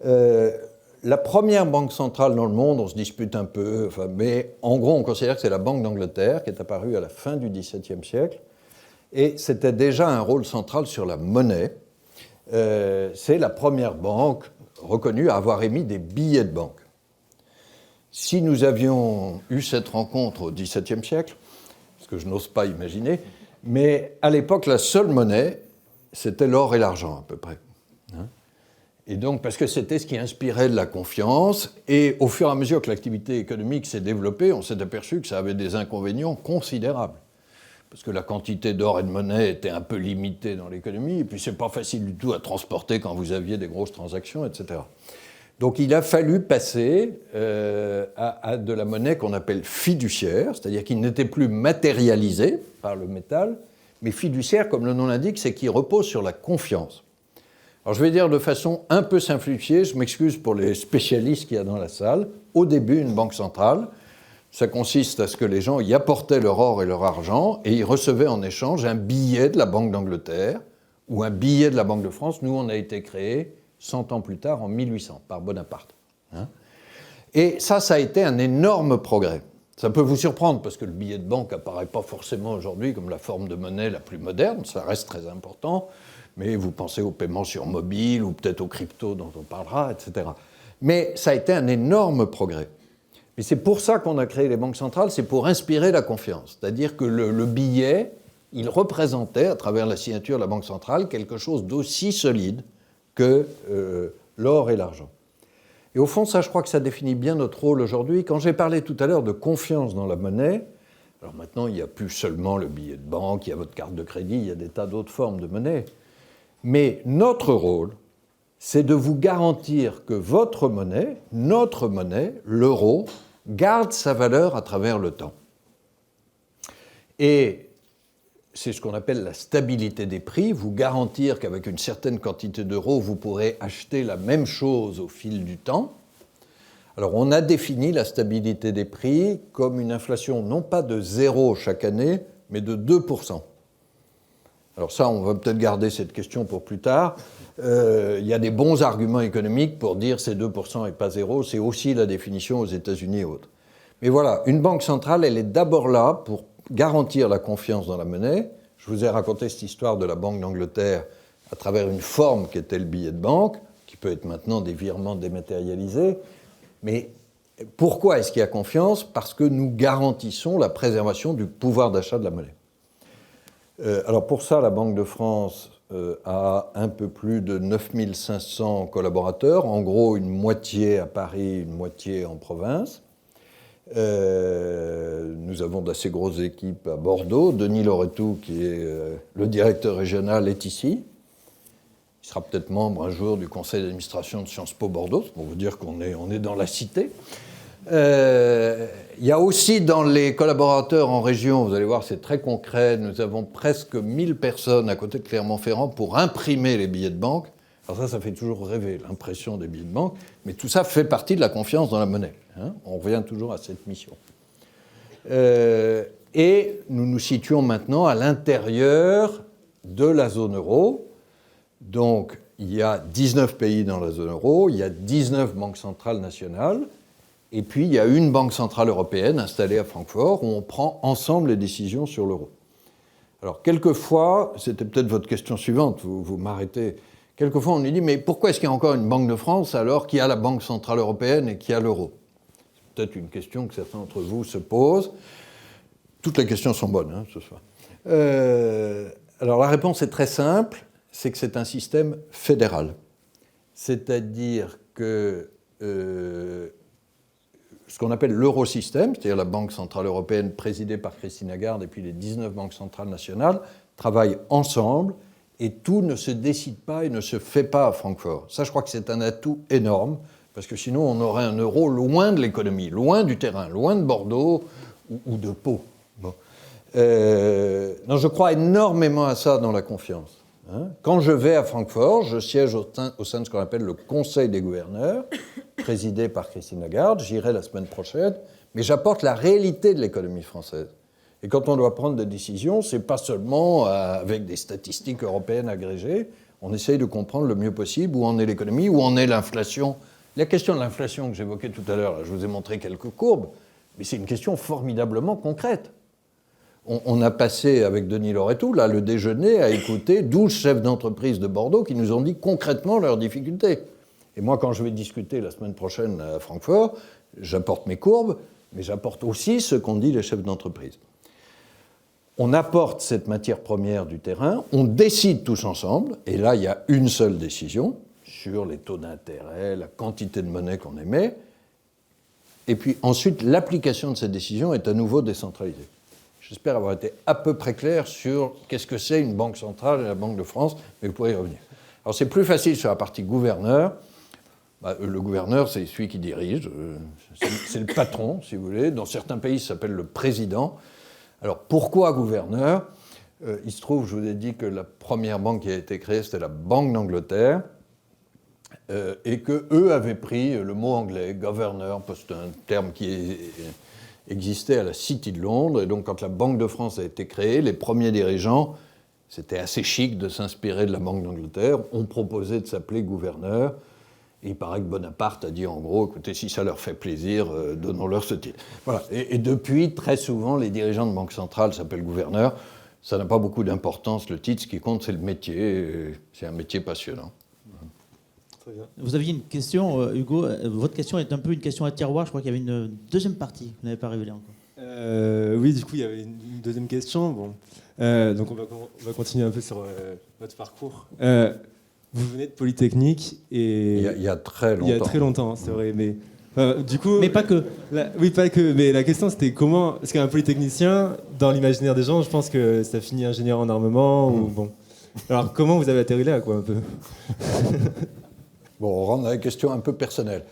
La première banque centrale dans le monde, on se dispute un peu, mais en gros, on considère que c'est la Banque d'Angleterre qui est apparue à la fin du XVIIe siècle. Et c'était déjà un rôle central sur la monnaie. C'est la première banque reconnue à avoir émis des billets de banque. Si nous avions eu cette rencontre au XVIIe siècle, ce que je n'ose pas imaginer, mais à l'époque, la seule monnaie, c'était l'or et l'argent, à peu près. Et donc, parce que c'était ce qui inspirait de la confiance, et au fur et à mesure que l'activité économique s'est développée, on s'est aperçu que ça avait des inconvénients considérables. Parce que la quantité d'or et de monnaie était un peu limitée dans l'économie, et puis c'est pas facile du tout à transporter quand vous aviez des grosses transactions, etc. Donc il a fallu passer à de la monnaie qu'on appelle fiduciaire, c'est-à-dire qui n'était plus matérialisée par le métal, mais fiduciaire, comme le nom l'indique, c'est qui repose sur la confiance. Alors je vais dire de façon un peu simplifiée, je m'excuse pour les spécialistes qu'il y a dans la salle, au début, une banque centrale, ça consiste à ce que les gens y apportaient leur or et leur argent et ils recevaient en échange un billet de la Banque d'Angleterre ou un billet de la Banque de France. Nous, on a été créés 100 ans plus tard, en 1800, par Bonaparte. Et ça a été un énorme progrès. Ça peut vous surprendre parce que le billet de banque n'apparaît pas forcément aujourd'hui comme la forme de monnaie la plus moderne, ça reste très important, mais vous pensez aux paiements sur mobile ou peut-être aux cryptos dont on parlera, etc. Mais ça a été un énorme progrès. Mais c'est pour ça qu'on a créé les banques centrales, c'est pour inspirer la confiance. C'est-à-dire que le billet, il représentait, à travers la signature de la Banque centrale, quelque chose d'aussi solide que l'or et l'argent. Et au fond, ça, je crois que ça définit bien notre rôle aujourd'hui. Quand j'ai parlé tout à l'heure de confiance dans la monnaie, alors maintenant, il n'y a plus seulement le billet de banque, il y a votre carte de crédit, il y a des tas d'autres formes de monnaie. Mais notre rôle, c'est de vous garantir que votre monnaie, notre monnaie, l'euro, garde sa valeur à travers le temps. Et c'est ce qu'on appelle la stabilité des prix, vous garantir qu'avec une certaine quantité d'euros, vous pourrez acheter la même chose au fil du temps. Alors on a défini la stabilité des prix comme une inflation non pas de 0 chaque année, mais de 2%. Alors ça, on va peut-être garder cette question pour plus tard. Il y a des bons arguments économiques pour dire c'est 2% et pas 0. C'est aussi la définition aux États-Unis et autres. Mais voilà, une banque centrale, elle est d'abord là pour garantir la confiance dans la monnaie. Je vous ai raconté cette histoire de la Banque d'Angleterre à travers une forme qui était le billet de banque, qui peut être maintenant des virements dématérialisés. Mais Pourquoi est-ce qu'il y a confiance? Parce que nous garantissons la préservation du pouvoir d'achat de la monnaie. Alors pour ça, la Banque de France a un peu plus de 9500 collaborateurs, en gros une moitié à Paris, une moitié en province. Nous avons d'assez grosses équipes à Bordeaux. Denis Loretou, qui est le directeur régional, est ici. Il sera peut-être membre un jour du conseil d'administration de Sciences Po Bordeaux, c'est pour vous dire qu'on est dans la cité. Il y a aussi dans les collaborateurs en région, vous allez voir, c'est très concret, nous avons presque 1000 personnes à côté de Clermont-Ferrand pour imprimer les billets de banque. Alors ça fait toujours rêver, l'impression des billets de banque, mais tout ça fait partie de la confiance dans la monnaie. Hein. On revient toujours à cette mission. Et nous nous situons maintenant à l'intérieur de la zone euro. Donc, il y a 19 pays dans la zone euro, il y a 19 banques centrales nationales, et puis il y a une banque centrale européenne installée à Francfort où on prend ensemble les décisions sur l'euro. Alors, quelquefois, c'était peut-être votre question suivante, vous m'arrêtez, quelquefois on nous dit, mais pourquoi est-ce qu'il y a encore une Banque de France alors qu'il y a la Banque centrale européenne et qu'il y a l'euro? C'est peut-être une question que certains d'entre vous se posent. Toutes les questions sont bonnes, hein, ce soir. Alors, la réponse est très simple. C'est que c'est un système fédéral. C'est-à-dire que ce qu'on appelle l'eurosystème, c'est-à-dire la Banque centrale européenne présidée par Christine Lagarde et puis les 19 banques centrales nationales, travaillent ensemble et tout ne se décide pas et ne se fait pas à Francfort. Ça, je crois que c'est un atout énorme, parce que sinon on aurait un euro loin de l'économie, loin du terrain, loin de Bordeaux ou de Pau. Bon. Non, je crois énormément à ça dans la confiance. Quand je vais à Francfort, je siège au sein de ce qu'on appelle le Conseil des gouverneurs, présidé par Christine Lagarde. J'irai la semaine prochaine, mais j'apporte la réalité de l'économie française. Et quand on doit prendre des décisions, ce n'est pas seulement avec des statistiques européennes agrégées. On essaye de comprendre le mieux possible où en est l'économie, où en est l'inflation. La question de l'inflation que j'évoquais tout à l'heure, je vous ai montré quelques courbes, mais c'est une question formidablement concrète. On a passé avec Denis Loretou, là, le déjeuner, à écouter 12 chefs d'entreprise de Bordeaux qui nous ont dit concrètement leurs difficultés. Et moi, quand je vais discuter la semaine prochaine à Francfort, j'apporte mes courbes, mais j'apporte aussi ce qu'ont dit les chefs d'entreprise. On apporte cette matière première du terrain, on décide tous ensemble, et là, il y a une seule décision sur les taux d'intérêt, la quantité de monnaie qu'on émet, et puis ensuite, l'application de cette décision est à nouveau décentralisée. J'espère avoir été à peu près clair sur qu'est-ce que c'est une banque centrale et la Banque de France, mais vous pourrez y revenir. Alors c'est plus facile sur la partie gouverneur. Le gouverneur, c'est celui qui dirige, c'est le patron, si vous voulez. Dans certains pays, ça s'appelle le président. Alors pourquoi gouverneur? Il se trouve, je vous ai dit que la première banque qui a été créée, c'était la Banque d'Angleterre, et qu'eux avaient pris le mot anglais, governor, c'est un terme qui existait à la City de Londres, et donc quand la Banque de France a été créée, les premiers dirigeants, c'était assez chic de s'inspirer de la Banque d'Angleterre, ont proposé de s'appeler gouverneur, et il paraît que Bonaparte a dit en gros, écoutez, si ça leur fait plaisir, donnons-leur ce titre. Voilà. Et depuis, très souvent, les dirigeants de banque centrale s'appellent gouverneurs, ça n'a pas beaucoup d'importance, le titre, ce qui compte, c'est le métier, c'est un métier passionnant. Très bien. Vous aviez une question, Hugo. Votre question est un peu une question à tiroir. Je crois qu'il y avait une deuxième partie. Vous n'avez pas révélé encore. Oui, du coup, il y avait une deuxième question. Bon. Donc, on va continuer un peu sur votre parcours. Vous venez de Polytechnique et... Il y a très longtemps. Il y a très longtemps, c'est vrai. Mais, du coup, mais pas que. Oui, pas que. Mais la question, c'était comment... Parce qu'un polytechnicien, dans l'imaginaire des gens, je pense que ça finit ingénieur en armement. Ou, bon. Alors, comment vous avez atterri là, quoi, un peu? Bon, on rentre dans la question un peu personnelle.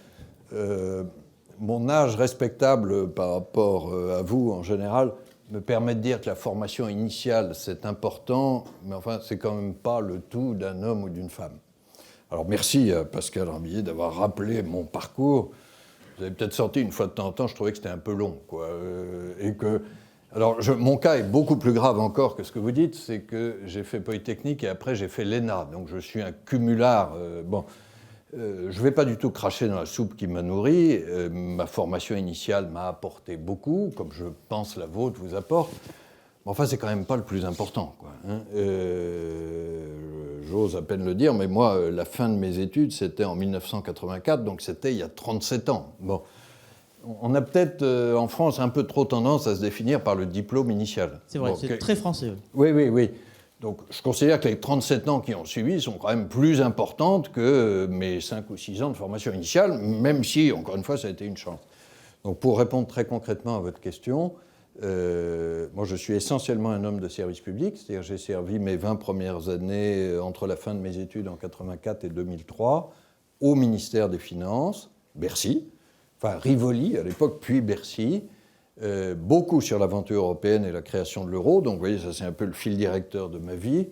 Mon âge respectable par rapport à vous, en général, me permet de dire que la formation initiale, c'est important, mais enfin, c'est quand même pas le tout d'un homme ou d'une femme. Alors, merci à Pascal Rambillier d'avoir rappelé mon parcours. Vous avez peut-être senti une fois de temps en temps, je trouvais que c'était un peu long, quoi. Et que... Alors, mon cas est beaucoup plus grave encore que ce que vous dites, c'est que j'ai fait Polytechnique et après j'ai fait l'ENA, donc je suis un cumulard. Je ne vais pas du tout cracher dans la soupe qui m'a nourri. Ma formation initiale m'a apporté beaucoup, comme je pense la vôtre vous apporte. Mais enfin, c'est quand même pas le plus important, quoi, hein. J'ose à peine le dire, mais moi, la fin de mes études, c'était en 1984, donc c'était il y a 37 ans. Bon. On a peut-être en France un peu trop tendance à se définir par le diplôme initial. C'est vrai, Bon, c'est très français. Oui. Donc je considère que les 37 ans qui ont suivi sont quand même plus importantes que mes 5 ou 6 ans de formation initiale, même si, encore une fois, ça a été une chance. Donc pour répondre très concrètement à votre question, moi je suis essentiellement un homme de service public, c'est-à-dire j'ai servi mes 20 premières années entre la fin de mes études en 84 et 2003 au ministère des Finances, Bercy, enfin Rivoli à l'époque, puis Bercy, beaucoup sur l'aventure européenne et la création de l'euro. Donc vous voyez, ça c'est un peu le fil directeur de ma vie.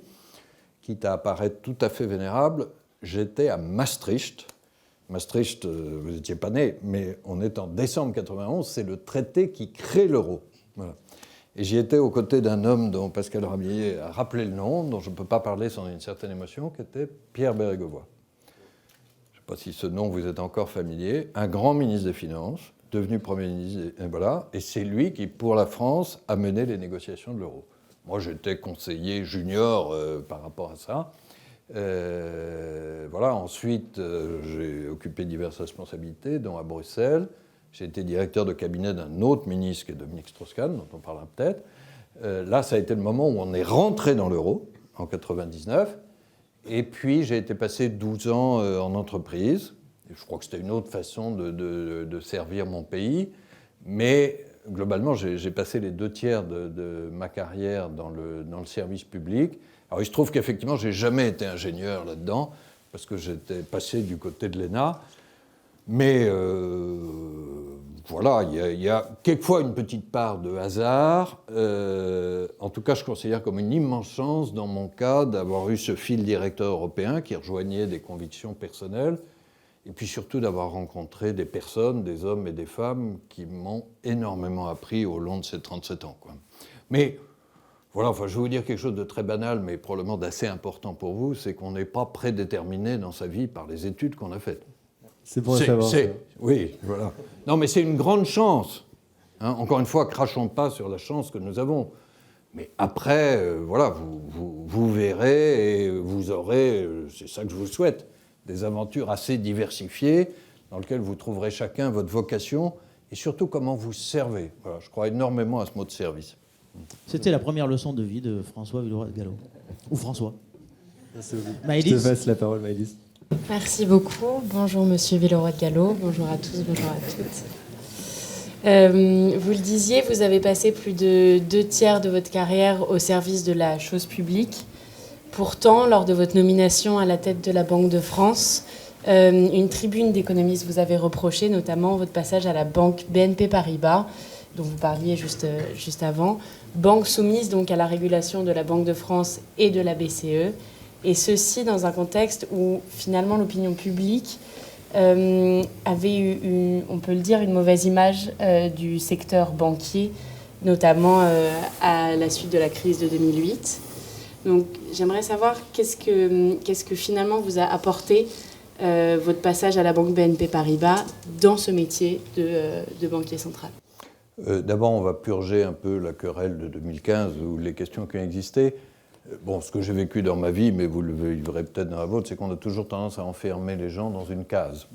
Quitte à apparaître tout à fait vénérable, j'étais à Maastricht. Maastricht, vous n'étiez pas né, mais on est en décembre 91, c'est le traité qui crée l'euro. Voilà. Et j'y étais aux côtés d'un homme dont Pascal Rabelais a rappelé le nom, dont je ne peux pas parler sans une certaine émotion, qui était Pierre Bérégovoy. Je ne sais pas si ce nom vous est encore familier, un grand ministre des Finances, devenu Premier ministre, et voilà, et c'est lui qui, pour la France, a mené les négociations de l'euro. Moi, j'étais conseiller junior par rapport à ça. Voilà. Ensuite, j'ai occupé diverses responsabilités, dont à Bruxelles. J'ai été directeur de cabinet d'un autre ministre, qui est Dominique Strauss-Kahn, dont on parlera peut-être. Là, ça a été le moment où on est rentré dans l'euro, en 1999. Et puis, j'ai été passé 12 ans en entreprise. Je crois que c'était une autre façon de servir mon pays. Mais globalement, j'ai passé les 2/3 de ma carrière dans le service public. Alors, il se trouve qu'effectivement, je n'ai jamais été ingénieur là-dedans, parce que j'étais passé du côté de l'ENA. Mais voilà, il y a quelquefois une petite part de hasard. En tout cas, je considère comme une immense chance, dans mon cas, d'avoir eu ce fil directeur européen qui rejoignait des convictions personnelles, et puis surtout d'avoir rencontré des personnes, des hommes et des femmes qui m'ont énormément appris au long de ces 37 ans, quoi. Mais voilà, enfin, je vais vous dire quelque chose de très banal, mais probablement d'assez important pour vous, c'est qu'on n'est pas prédéterminé dans sa vie par les études qu'on a faites. C'est bon à savoir. Oui, voilà. Non, mais c'est une grande chance. Hein. Encore une fois, crachons pas sur la chance que nous avons. Mais après, voilà, vous verrez et vous aurez, c'est ça que je vous souhaite, des aventures assez diversifiées dans lesquelles vous trouverez chacun votre vocation et surtout comment vous servez. Voilà, je crois énormément à ce mot de service. C'était la première leçon de vie de François Villeroy-de-Galhau. Ou François. Merci beaucoup. Maëlys. Je te passe la parole, Maëlys. Merci beaucoup. Bonjour Monsieur Villeroy-de-Galhau. Bonjour à tous, bonjour à toutes. Vous le disiez, vous avez passé plus de 2/3 de votre carrière au service de la chose publique. Pourtant, lors de votre nomination à la tête de la Banque de France, une tribune d'économistes vous avait reproché notamment votre passage à la banque BNP Paribas, dont vous parliez juste avant, banque soumise donc à la régulation de la Banque de France et de la BCE, et ceci dans un contexte où finalement l'opinion publique avait eu, on peut le dire, une mauvaise image du secteur banquier, notamment à la suite de la crise de 2008. Donc j'aimerais savoir qu'est-ce que finalement vous a apporté votre passage à la banque BNP Paribas dans ce métier de banquier central. D'abord, on va purger un peu la querelle de 2015 ou les questions qui ont existé. Bon, ce que j'ai vécu dans ma vie, mais vous le vivrez peut-être dans la vôtre, c'est qu'on a toujours tendance à enfermer les gens dans une case.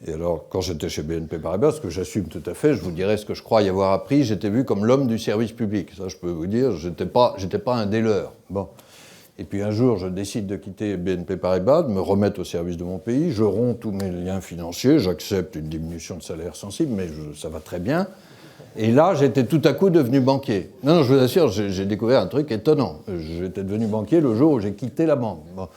Et alors, quand j'étais chez BNP Paribas, ce que j'assume tout à fait, je vous dirais ce que je crois y avoir appris, j'étais vu comme l'homme du service public. Ça, je peux vous dire, j'étais pas un des leurs. Bon. Et puis un jour, je décide de quitter BNP Paribas, de me remettre au service de mon pays, je romps tous mes liens financiers, j'accepte une diminution de salaire sensible, mais ça va très bien. Et là, j'étais tout à coup devenu banquier. Non, je vous assure, j'ai découvert un truc étonnant. J'étais devenu banquier le jour où j'ai quitté la banque. Bon.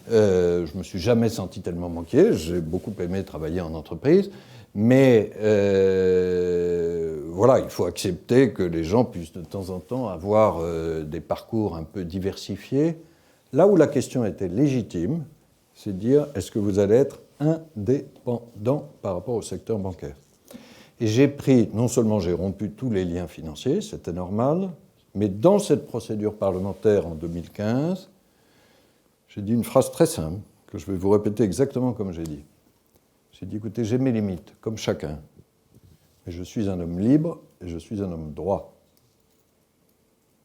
Je ne me suis jamais senti tellement banquier. J'ai beaucoup aimé travailler en entreprise. Mais voilà, il faut accepter que les gens puissent de temps en temps avoir des parcours un peu diversifiés. Là où la question était légitime, c'est de dire, est-ce que vous allez être indépendant par rapport au secteur bancaire ? Et j'ai pris, non seulement j'ai rompu tous les liens financiers, c'était normal, mais dans cette procédure parlementaire en 2015, j'ai dit une phrase très simple, que je vais vous répéter exactement comme j'ai dit. J'ai dit, écoutez, j'ai mes limites, comme chacun, mais je suis un homme libre et je suis un homme droit.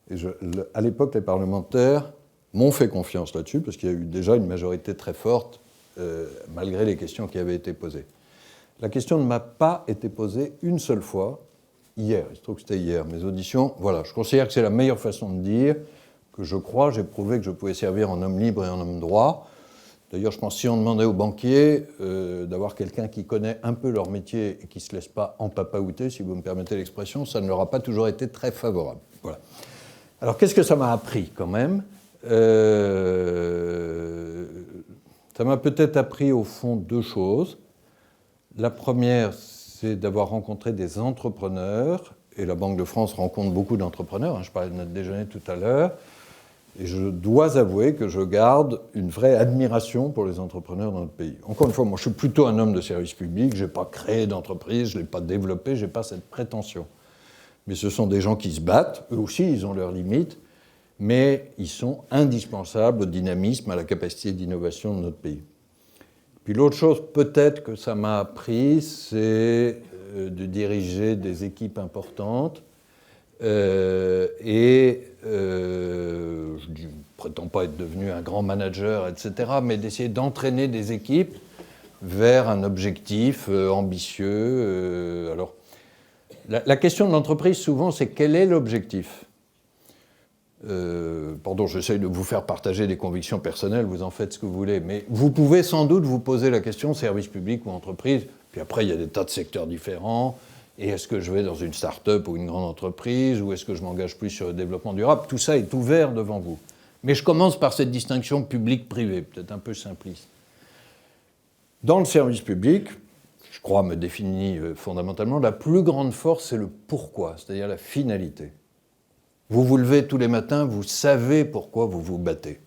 Et à l'époque, les parlementaires m'ont fait confiance là-dessus, parce qu'il y a eu déjà une majorité très forte, malgré les questions qui avaient été posées. La question ne m'a pas été posée une seule fois hier. Il se trouve que c'était hier, mes auditions. Voilà, je considère que c'est la meilleure façon de dire que je crois, j'ai prouvé que je pouvais servir en homme libre et en homme droit. D'ailleurs, je pense que si on demandait aux banquiers d'avoir quelqu'un qui connaît un peu leur métier et qui ne se laisse pas empapaouter, si vous me permettez l'expression, ça ne leur a pas toujours été très favorable. Voilà. Alors, qu'est-ce que ça m'a appris quand même ? Ça m'a peut-être appris au fond deux choses. La première, c'est d'avoir rencontré des entrepreneurs, et la Banque de France rencontre beaucoup d'entrepreneurs, je parlais de notre déjeuner tout à l'heure, et je dois avouer que je garde une vraie admiration pour les entrepreneurs dans notre pays. Encore une fois, moi je suis plutôt un homme de service public, je n'ai pas créé d'entreprise, je ne l'ai pas développée, je n'ai pas cette prétention. Mais ce sont des gens qui se battent, eux aussi ils ont leurs limites, mais ils sont indispensables au dynamisme, à la capacité d'innovation de notre pays. Puis l'autre chose peut-être que ça m'a appris, c'est de diriger des équipes importantes, je ne prétends pas être devenu un grand manager, etc., mais d'essayer d'entraîner des équipes vers un objectif ambitieux. Alors, la question de l'entreprise, souvent, c'est quel est l'objectif ? Pardon, j'essaye de vous faire partager des convictions personnelles, vous en faites ce que vous voulez, mais vous pouvez sans doute vous poser la question service public ou entreprise, puis après, il y a des tas de secteurs différents. Et est-ce que je vais dans une start-up ou une grande entreprise, ou est-ce que je m'engage plus sur le développement durable ? Tout ça est ouvert devant vous. Mais je commence par cette distinction public-privé, peut-être un peu simpliste. Dans le service public, je crois me définit fondamentalement, la plus grande force, c'est le pourquoi, c'est-à-dire la finalité. Vous vous levez tous les matins, vous savez pourquoi vous vous battez.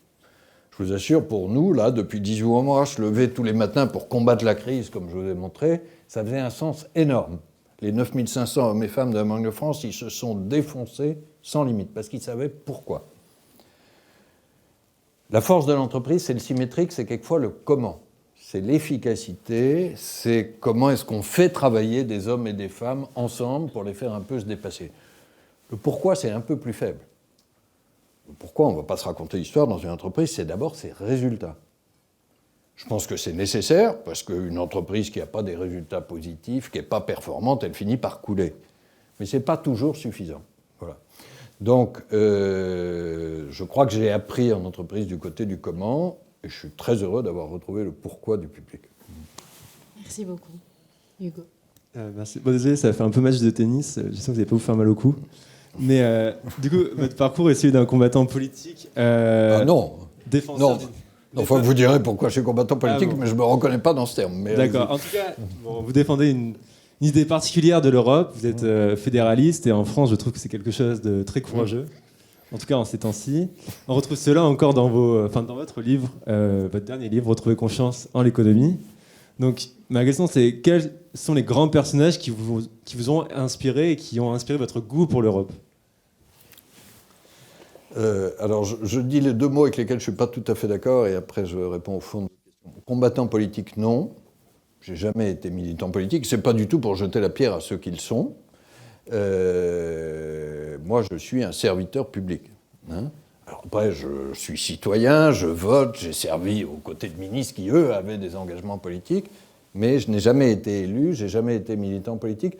Je vous assure, pour nous, là, depuis 18 mois, se lever tous les matins pour combattre la crise, comme je vous ai montré, ça faisait un sens énorme. Les 9500 hommes et femmes de la Banque de France, ils se sont défoncés sans limite, parce qu'ils savaient pourquoi. La force de l'entreprise, c'est le symétrique, c'est quelquefois le comment. C'est l'efficacité, c'est comment est-ce qu'on fait travailler des hommes et des femmes ensemble pour les faire un peu se dépasser. Le pourquoi, c'est un peu plus faible. Le pourquoi, on ne va pas se raconter l'histoire dans une entreprise, c'est d'abord ses résultats. Je pense que c'est nécessaire, parce qu'une entreprise qui n'a pas des résultats positifs, qui n'est pas performante, elle finit par couler. Mais ce n'est pas toujours suffisant. Voilà. Donc, je crois que j'ai appris en entreprise du côté du comment, et je suis très heureux d'avoir retrouvé le pourquoi du public. Merci beaucoup, Hugo. Merci. Bon, désolé, ça a fait un peu match de tennis. J'espère que vous n'allez pas vous faire mal au cou. Mais du coup, votre parcours est celui d'un combattant politique. Non. Défenseur. Non, enfin, vous direz pourquoi je suis combattant politique, mais je ne me reconnais pas dans ce terme. Mais d'accord. En tout cas, vous défendez une idée particulière de l'Europe. Vous êtes fédéraliste et en France, je trouve que c'est quelque chose de très courageux. En tout cas, en ces temps-ci. On retrouve cela encore dans votre livre, votre dernier livre, Retrouver confiance en l'économie. Donc, ma question, c'est quels sont les grands personnages qui vous ont inspiré et qui ont inspiré votre goût pour l'Europe ? Alors, je dis les deux mots avec lesquels je ne suis pas tout à fait d'accord et après je réponds au fond de la question. Combattant politique, non. Je n'ai jamais été militant politique. Ce n'est pas du tout pour jeter la pierre à ceux qui le sont. Moi, je suis un serviteur public. Hein. Alors après, je suis citoyen, je vote, j'ai servi aux côtés de ministres qui, eux, avaient des engagements politiques, mais je n'ai jamais été élu, je n'ai jamais été militant politique.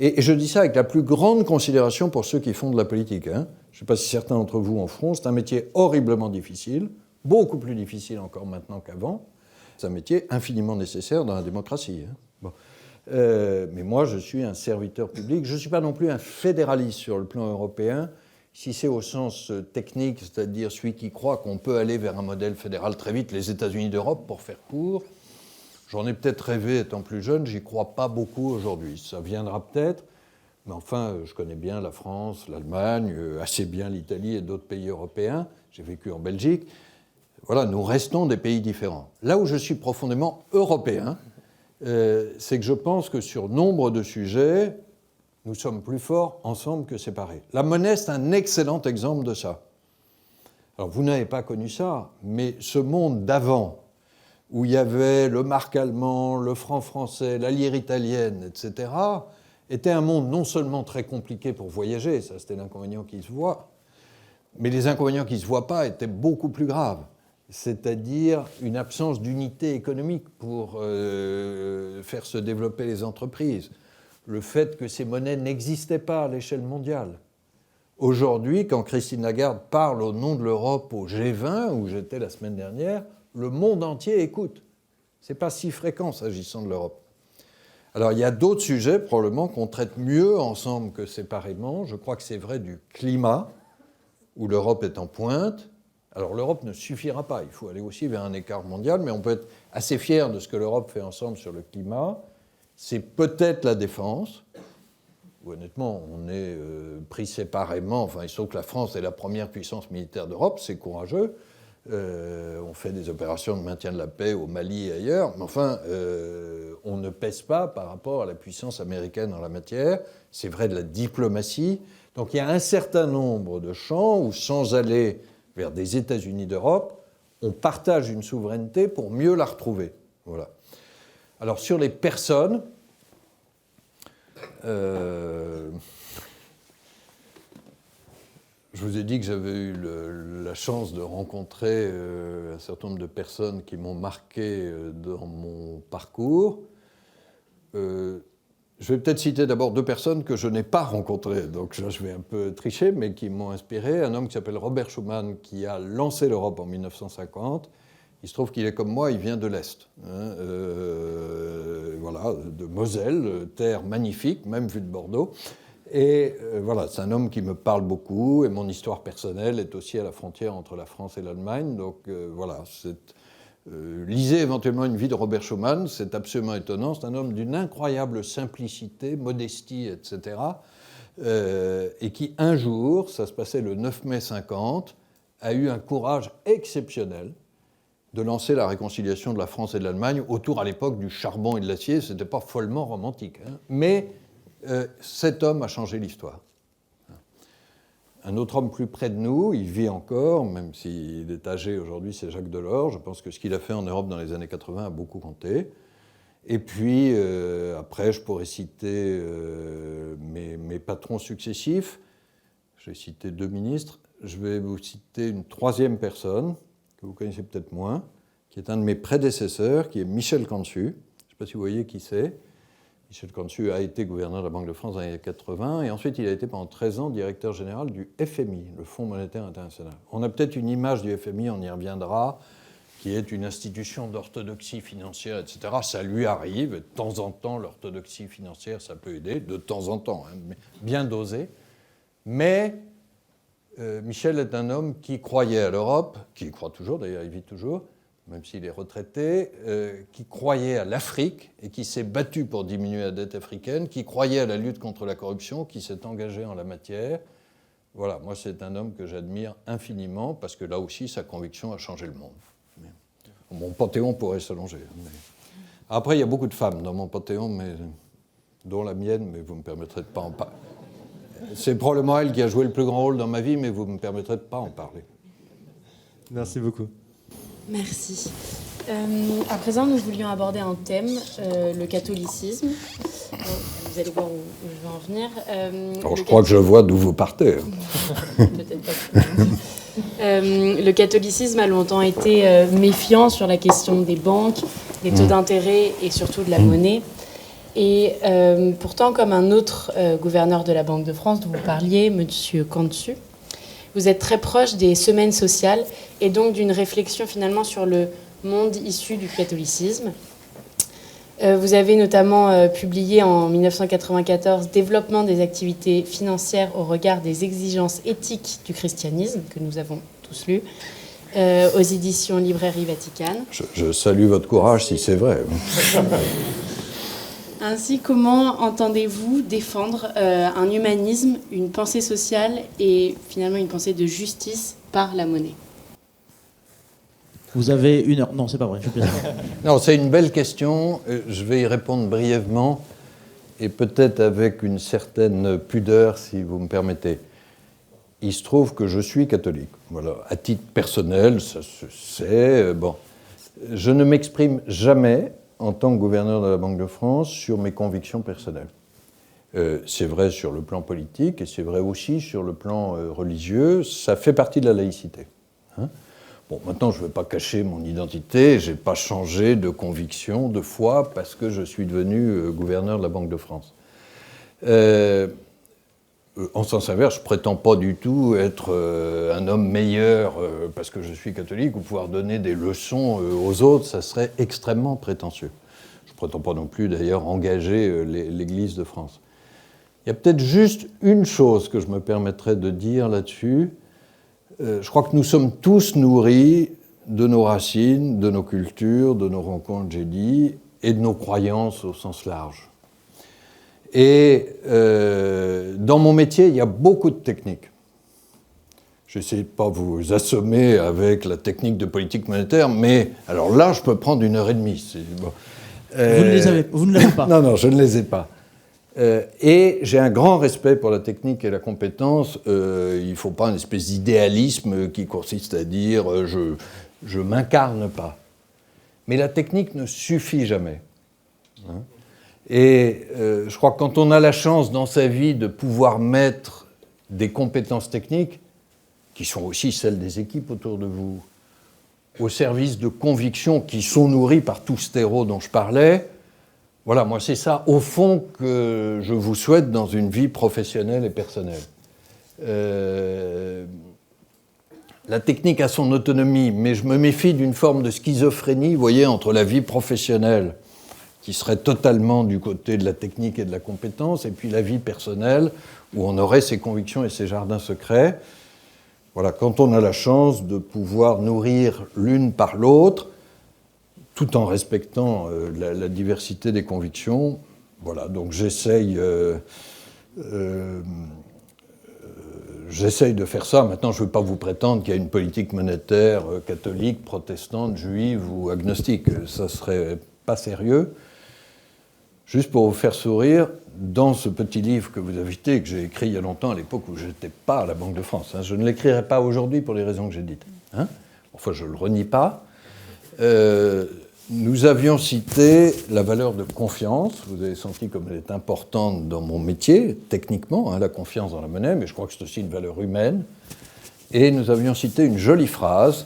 Et je dis ça avec la plus grande considération pour ceux qui font de la politique. Hein. Je ne sais pas si certains d'entre vous en feront. C'est un métier horriblement difficile, beaucoup plus difficile encore maintenant qu'avant. C'est un métier infiniment nécessaire dans la démocratie. Hein. Bon. Mais moi, je suis un serviteur public. Je ne suis pas non plus un fédéraliste sur le plan européen, si c'est au sens technique, c'est-à-dire celui qui croit qu'on peut aller vers un modèle fédéral très vite, les États-Unis d'Europe, pour faire court. J'en ai peut-être rêvé étant plus jeune, j'y crois pas beaucoup aujourd'hui. Ça viendra peut-être, mais enfin, je connais bien la France, l'Allemagne, assez bien l'Italie et d'autres pays européens. J'ai vécu en Belgique. Voilà, nous restons des pays différents. Là où je suis profondément européen, c'est que je pense que sur nombre de sujets, nous sommes plus forts ensemble que séparés. La monnaie, c'est un excellent exemple de ça. Alors, vous n'avez pas connu ça, mais ce monde d'avant, où il y avait le marque allemand, le franc français, la lire italienne, etc., était un monde non seulement très compliqué pour voyager, ça c'était l'inconvénient qui se voit, mais les inconvénients qui ne se voient pas étaient beaucoup plus graves. c'est-à-dire une absence d'unité économique pour faire se développer les entreprises, le fait que ces monnaies n'existaient pas à l'échelle mondiale. Aujourd'hui, quand Christine Lagarde parle au nom de l'Europe au G20, où j'étais la semaine dernière, le monde entier écoute. Ce n'est pas si fréquent s'agissant de l'Europe. Alors, il y a d'autres sujets, probablement, qu'on traite mieux ensemble que séparément. Je crois que c'est vrai du climat, où l'Europe est en pointe. Alors, l'Europe ne suffira pas. Il faut aller aussi vers un écart mondial, mais on peut être assez fier de ce que l'Europe fait ensemble sur le climat. C'est peut-être la défense, où honnêtement, on est pris séparément. Enfin, il se trouve que la France est la première puissance militaire d'Europe, c'est courageux. On fait des opérations de maintien de la paix au Mali et ailleurs, mais enfin, on ne pèse pas par rapport à la puissance américaine en la matière. C'est vrai de la diplomatie. Donc il y a un certain nombre de champs où, sans aller vers des États-Unis d'Europe, on partage une souveraineté pour mieux la retrouver. Voilà. Alors sur les personnes, je vous ai dit que j'avais eu la chance de rencontrer un certain nombre de personnes qui m'ont marqué dans mon parcours. Je vais peut-être citer d'abord 2 personnes que je n'ai pas rencontrées, donc je vais un peu tricher, mais qui m'ont inspiré. Un homme qui s'appelle Robert Schuman, qui a lancé l'Europe en 1950. Il se trouve qu'il est comme moi, il vient de l'Est. Voilà, de Moselle, terre magnifique, même vue de Bordeaux. Et voilà, c'est un homme qui me parle beaucoup, et mon histoire personnelle est aussi à la frontière entre la France et l'Allemagne. Donc voilà, lisez éventuellement une vie de Robert Schuman, c'est absolument étonnant. C'est un homme d'une incroyable simplicité, modestie, etc. Et qui, un jour, ça se passait le 9 mai 50, a eu un courage exceptionnel de lancer la réconciliation de la France et de l'Allemagne autour, à l'époque, du charbon et de l'acier. Ce n'était pas follement romantique, hein. Mais cet homme a changé l'histoire. Un autre homme plus près de nous, il vit encore, même s'il est âgé aujourd'hui, c'est Jacques Delors. Je pense que ce qu'il a fait en Europe dans les années 80 a beaucoup compté. Et puis, après, je pourrais citer mes patrons successifs. J'ai cité 2 ministres. Je vais vous citer une 3e personne, que vous connaissez peut-être moins, qui est un de mes prédécesseurs, qui est Michel Cantu. Je ne sais pas si vous voyez qui c'est. Michel Cantu a été gouverneur de la Banque de France dans les années 80, et ensuite il a été pendant 13 ans directeur général du FMI, le Fonds monétaire international. On a peut-être une image du FMI, on y reviendra, qui est une institution d'orthodoxie financière, etc. Ça lui arrive, de temps en temps, l'orthodoxie financière, ça peut aider, de temps en temps, hein, mais bien dosé. Mais Michel est un homme qui croyait à l'Europe, qui y croit toujours, d'ailleurs il vit toujours, même s'il est retraité, qui croyait à l'Afrique et qui s'est battu pour diminuer la dette africaine, qui croyait à la lutte contre la corruption, qui s'est engagé en la matière. Voilà, moi c'est un homme que j'admire infiniment parce que là aussi sa conviction a changé le monde. Mon panthéon pourrait s'allonger. Mais... Après il y a beaucoup de femmes dans mon panthéon, mais... dont la mienne, mais vous ne me permettrez de pas en parler. C'est probablement elle qui a joué le plus grand rôle dans ma vie, mais vous ne me permettrez de pas en parler. Merci beaucoup. Merci. À présent, nous voulions aborder un thème, le catholicisme. Vous allez voir où je vais en venir. Alors, je crois que je vois d'où vous partez. Peut-être pas. Le catholicisme a longtemps été méfiant sur la question des banques, des taux d'intérêt et surtout de la monnaie. Et pourtant, comme un autre gouverneur de la Banque de France dont vous parliez, M. Cantu, vous êtes très proche des semaines sociales et donc d'une réflexion finalement sur le monde issu du catholicisme. Vous avez notamment publié en 1994 « Développement des activités financières au regard des exigences éthiques du christianisme » que nous avons tous lu, aux éditions Librairie Vaticane. Je salue votre courage si c'est vrai. Ainsi, comment entendez-vous défendre un humanisme, une pensée sociale et finalement une pensée de justice par la monnaie ? Vous avez 1 heure. Non, c'est pas vrai, je plaisante. Non, c'est une belle question. Je vais y répondre brièvement et peut-être avec une certaine pudeur, si vous me permettez. Il se trouve que je suis catholique. Voilà, à titre personnel, ça se sait. Bon, je ne m'exprime jamais en tant que gouverneur de la Banque de France sur mes convictions personnelles. C'est vrai sur le plan politique et c'est vrai aussi sur le plan religieux. Ça fait partie de la laïcité. Hein. Bon, maintenant, je ne veux pas cacher mon identité, je n'ai pas changé de conviction, de foi, parce que je suis devenu gouverneur de la Banque de France. En sens inverse, je ne prétends pas du tout être un homme meilleur parce que je suis catholique ou pouvoir donner des leçons aux autres, ça serait extrêmement prétentieux. Je ne prétends pas non plus d'ailleurs engager l'Église de France. Il y a peut-être juste une chose que je me permettrais de dire là-dessus. Je crois que nous sommes tous nourris de nos racines, de nos cultures, de nos rencontres, j'ai dit, et de nos croyances au sens large. Et dans mon métier, il y a beaucoup de techniques. Je n'essaie pas de vous assommer avec la technique de politique monétaire, mais alors là, je peux prendre 1h30. Bon. Vous ne l'avez pas. Non, je ne les ai pas. Et j'ai un grand respect pour la technique et la compétence. Il ne faut pas une espèce d'idéalisme qui consiste à dire je ne m'incarne pas. Mais la technique ne suffit jamais. Hein. Et je crois que quand on a la chance dans sa vie de pouvoir mettre des compétences techniques, qui sont aussi celles des équipes autour de vous, au service de convictions qui sont nourries par tout ce terreau dont je parlais, voilà, moi c'est ça, au fond, que je vous souhaite dans une vie professionnelle et personnelle. La technique a son autonomie, mais je me méfie d'une forme de schizophrénie, vous voyez, entre la vie professionnelle, qui serait totalement du côté de la technique et de la compétence, et puis la vie personnelle, où on aurait ses convictions et ses jardins secrets. Voilà, quand on a la chance de pouvoir nourrir l'une par l'autre, tout en respectant la diversité des convictions, voilà, donc j'essaye de faire ça. Maintenant, je ne veux pas vous prétendre qu'il y a une politique monétaire catholique, protestante, juive ou agnostique. Ça ne serait pas sérieux. Juste pour vous faire sourire, dans ce petit livre que vous avez cité, que j'ai écrit il y a longtemps, à l'époque où je n'étais pas à la Banque de France, hein, je ne l'écrirai pas aujourd'hui pour les raisons que j'ai dites. Hein, enfin, je ne le renie pas. Nous avions cité la valeur de confiance. Vous avez senti comme elle est importante dans mon métier, techniquement, hein, la confiance dans la monnaie, mais je crois que c'est aussi une valeur humaine. Et nous avions cité une jolie phrase,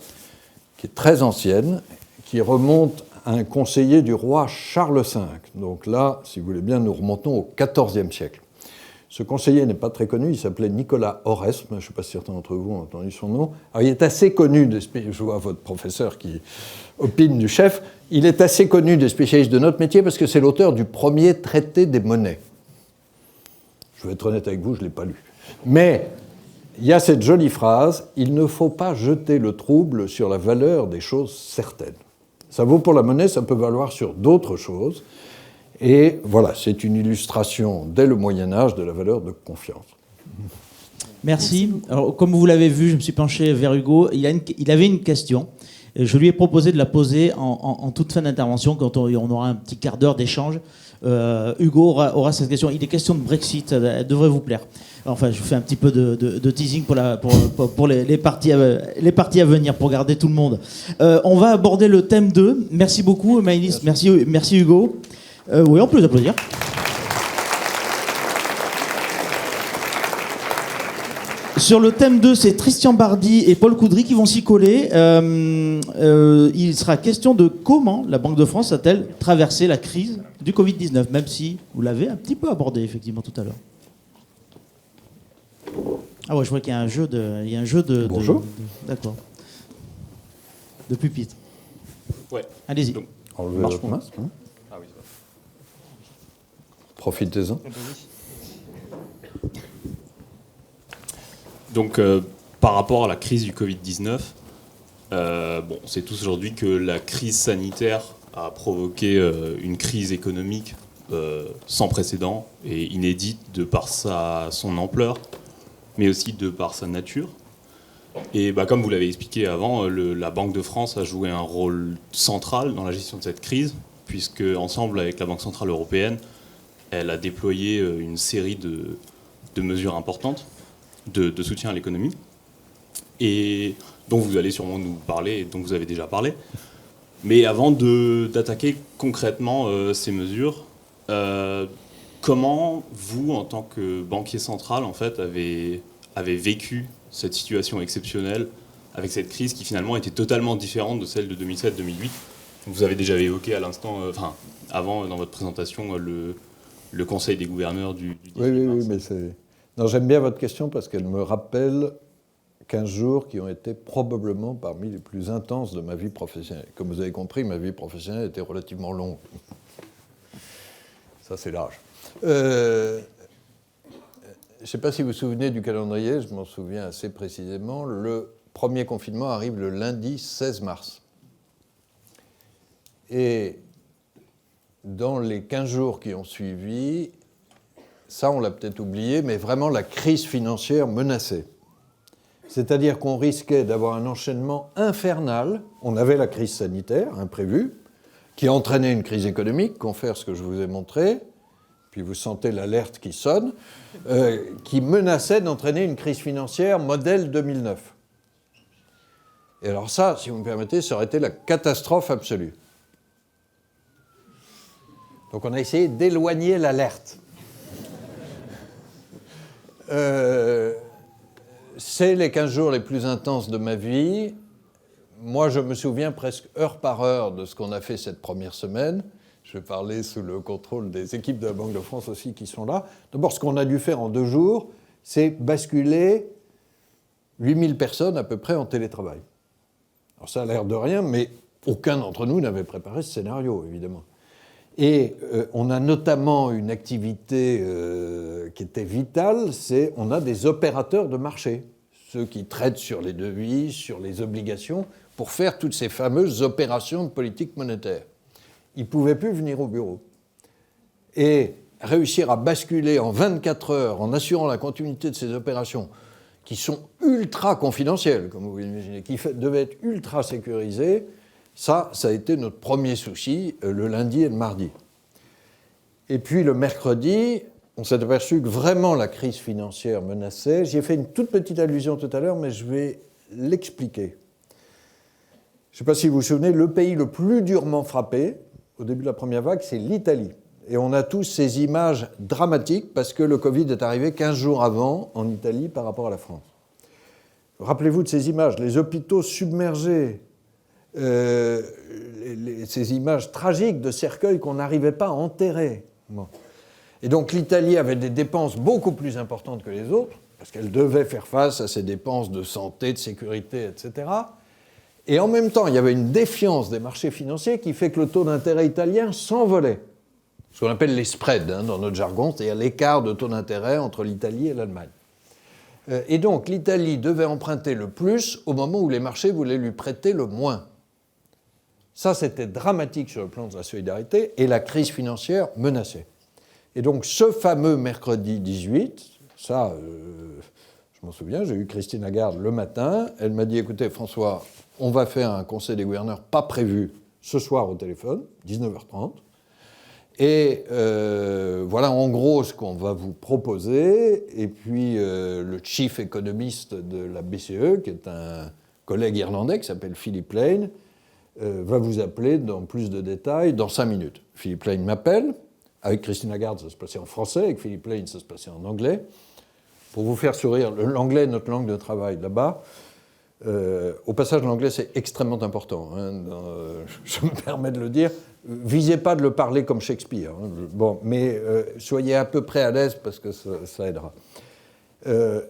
qui est très ancienne, qui remonte à un conseiller du roi Charles V. Donc là, si vous voulez bien, nous remontons au XIVe siècle. Ce conseiller n'est pas très connu, il s'appelait Nicolas Oresme, je ne sais pas si certains d'entre vous ont entendu son nom. Alors, il est assez connu, je vois votre professeur qui opine du chef, il est assez connu des spécialistes de notre métier parce que c'est l'auteur du premier traité des monnaies. Je vais être honnête avec vous, je ne l'ai pas lu. Mais il y a cette jolie phrase, « Il ne faut pas jeter le trouble sur la valeur des choses certaines ». Ça vaut pour la monnaie, ça peut valoir sur d'autres choses. Et voilà, c'est une illustration, dès le Moyen-Âge, de la valeur de confiance. Merci. Alors, comme vous l'avez vu, je me suis penché vers Hugo. Il avait une question. Je lui ai proposé de la poser en toute fin d'intervention, quand on aura un petit quart d'heure d'échange. Hugo aura cette question. Il est question de Brexit, elle devrait vous plaire. Enfin, je vous fais un petit peu de teasing pour les parties à venir, pour garder tout le monde. On va aborder le thème 2. Merci beaucoup, Maëlys. Merci Hugo. Oui, on peut les applaudir. Sur le thème 2, c'est Christian Bardy et Paul Coudry qui vont s'y coller. Il sera question de comment la Banque de France a-t-elle traversé la crise du Covid-19, même si vous l'avez un petit peu abordé effectivement tout à l'heure. Ah ouais, je vois qu'il y a un jeu de... Bonjour. D'accord. De pupitre. Ouais. Allez-y. Donc, Enlevez votre masque. Hein. Ah oui, ça va. Profitez-en. Donc, par rapport à la crise du Covid-19, on sait tous aujourd'hui que la crise sanitaire a provoqué une crise économique sans précédent et inédite de par son ampleur, mais aussi de par sa nature. Et comme vous l'avez expliqué avant, la Banque de France a joué un rôle central dans la gestion de cette crise, puisque ensemble avec la Banque Centrale Européenne, elle a déployé une série de mesures importantes de soutien à l'économie, et dont vous allez sûrement nous parler, et dont vous avez déjà parlé. Mais avant d'attaquer concrètement ces mesures, comment vous, en tant que banquier central, en fait, avez vécu cette situation exceptionnelle avec cette crise qui finalement était totalement différente de celle de 2007-2008. Vous avez déjà évoqué à l'instant, avant dans votre présentation, le Conseil des gouverneurs du 18 mars. Oui, mais c'est... Non, j'aime bien votre question parce qu'elle me rappelle 15 jours qui ont été probablement parmi les plus intenses de ma vie professionnelle. Comme vous avez compris, ma vie professionnelle était relativement longue. Ça, c'est l'âge. Je ne sais pas si vous vous souvenez du calendrier, je m'en souviens assez précisément. Le premier confinement arrive le lundi 16 mars. Et dans les 15 jours qui ont suivi, ça on l'a peut-être oublié, mais vraiment la crise financière menaçait. C'est-à-dire qu'on risquait d'avoir un enchaînement infernal. On avait la crise sanitaire imprévue, qui entraînait une crise économique, confère ce que je vous ai montré, puis vous sentez l'alerte qui sonne, qui menaçait d'entraîner une crise financière modèle 2009. Et alors ça, si vous me permettez, ça aurait été la catastrophe absolue. Donc on a essayé d'éloigner l'alerte. C'est les 15 jours les plus intenses de ma vie. Moi, je me souviens presque heure par heure de ce qu'on a fait cette première semaine. Je vais parler sous le contrôle des équipes de la Banque de France aussi qui sont là. D'abord, ce qu'on a dû faire en 2 jours, c'est basculer 8000 personnes à peu près en télétravail. Alors ça a l'air de rien, mais aucun d'entre nous n'avait préparé ce scénario, évidemment. Et on a notamment une activité qui était vitale, c'est on a des opérateurs de marché, ceux qui traitent sur les devises, sur les obligations, pour faire toutes ces fameuses opérations de politique monétaire. Ils ne pouvaient plus venir au bureau. Et réussir à basculer en 24 heures, en assurant la continuité de ces opérations, qui sont ultra confidentielles, comme vous l'imaginez, qui devaient être ultra sécurisées, ça a été notre premier souci, le lundi et le mardi. Et puis le mercredi, on s'est aperçu que vraiment la crise financière menaçait. J'y ai fait une toute petite allusion tout à l'heure, mais je vais l'expliquer. Je ne sais pas si vous vous souvenez, le pays le plus durement frappé, au début de la première vague, c'est l'Italie. Et on a tous ces images dramatiques parce que le Covid est arrivé 15 jours avant en Italie par rapport à la France. Rappelez-vous de ces images, les hôpitaux submergés, ces images tragiques de cercueils qu'on n'arrivait pas à enterrer. Bon. Et donc l'Italie avait des dépenses beaucoup plus importantes que les autres, parce qu'elle devait faire face à ces dépenses de santé, de sécurité, etc. Et en même temps, il y avait une défiance des marchés financiers qui fait que le taux d'intérêt italien s'envolait. Ce qu'on appelle les spreads dans notre jargon, c'est-à-dire l'écart de taux d'intérêt entre l'Italie et l'Allemagne. Et donc l'Italie devait emprunter le plus au moment où les marchés voulaient lui prêter le moins. Ça, c'était dramatique sur le plan de la solidarité, et la crise financière menaçait. Et donc, ce fameux mercredi 18, ça, je m'en souviens, j'ai eu Christine Lagarde le matin, elle m'a dit, écoutez, François, on va faire un conseil des gouverneurs pas prévu ce soir au téléphone, 19h30, et voilà en gros ce qu'on va vous proposer, et puis le chief économiste de la BCE, qui est un collègue irlandais qui s'appelle Philip Lane, va vous appeler dans plus de détails dans 5 minutes. Philip Lane m'appelle. Avec Christine Lagarde, ça se passait en français. Avec Philip Lane, ça se passait en anglais. Pour vous faire sourire, l'anglais est notre langue de travail là-bas. Au passage, l'anglais, c'est extrêmement important. Je me permets de le dire. Visez pas de le parler comme Shakespeare. Bon, mais soyez à peu près à l'aise parce que ça aidera.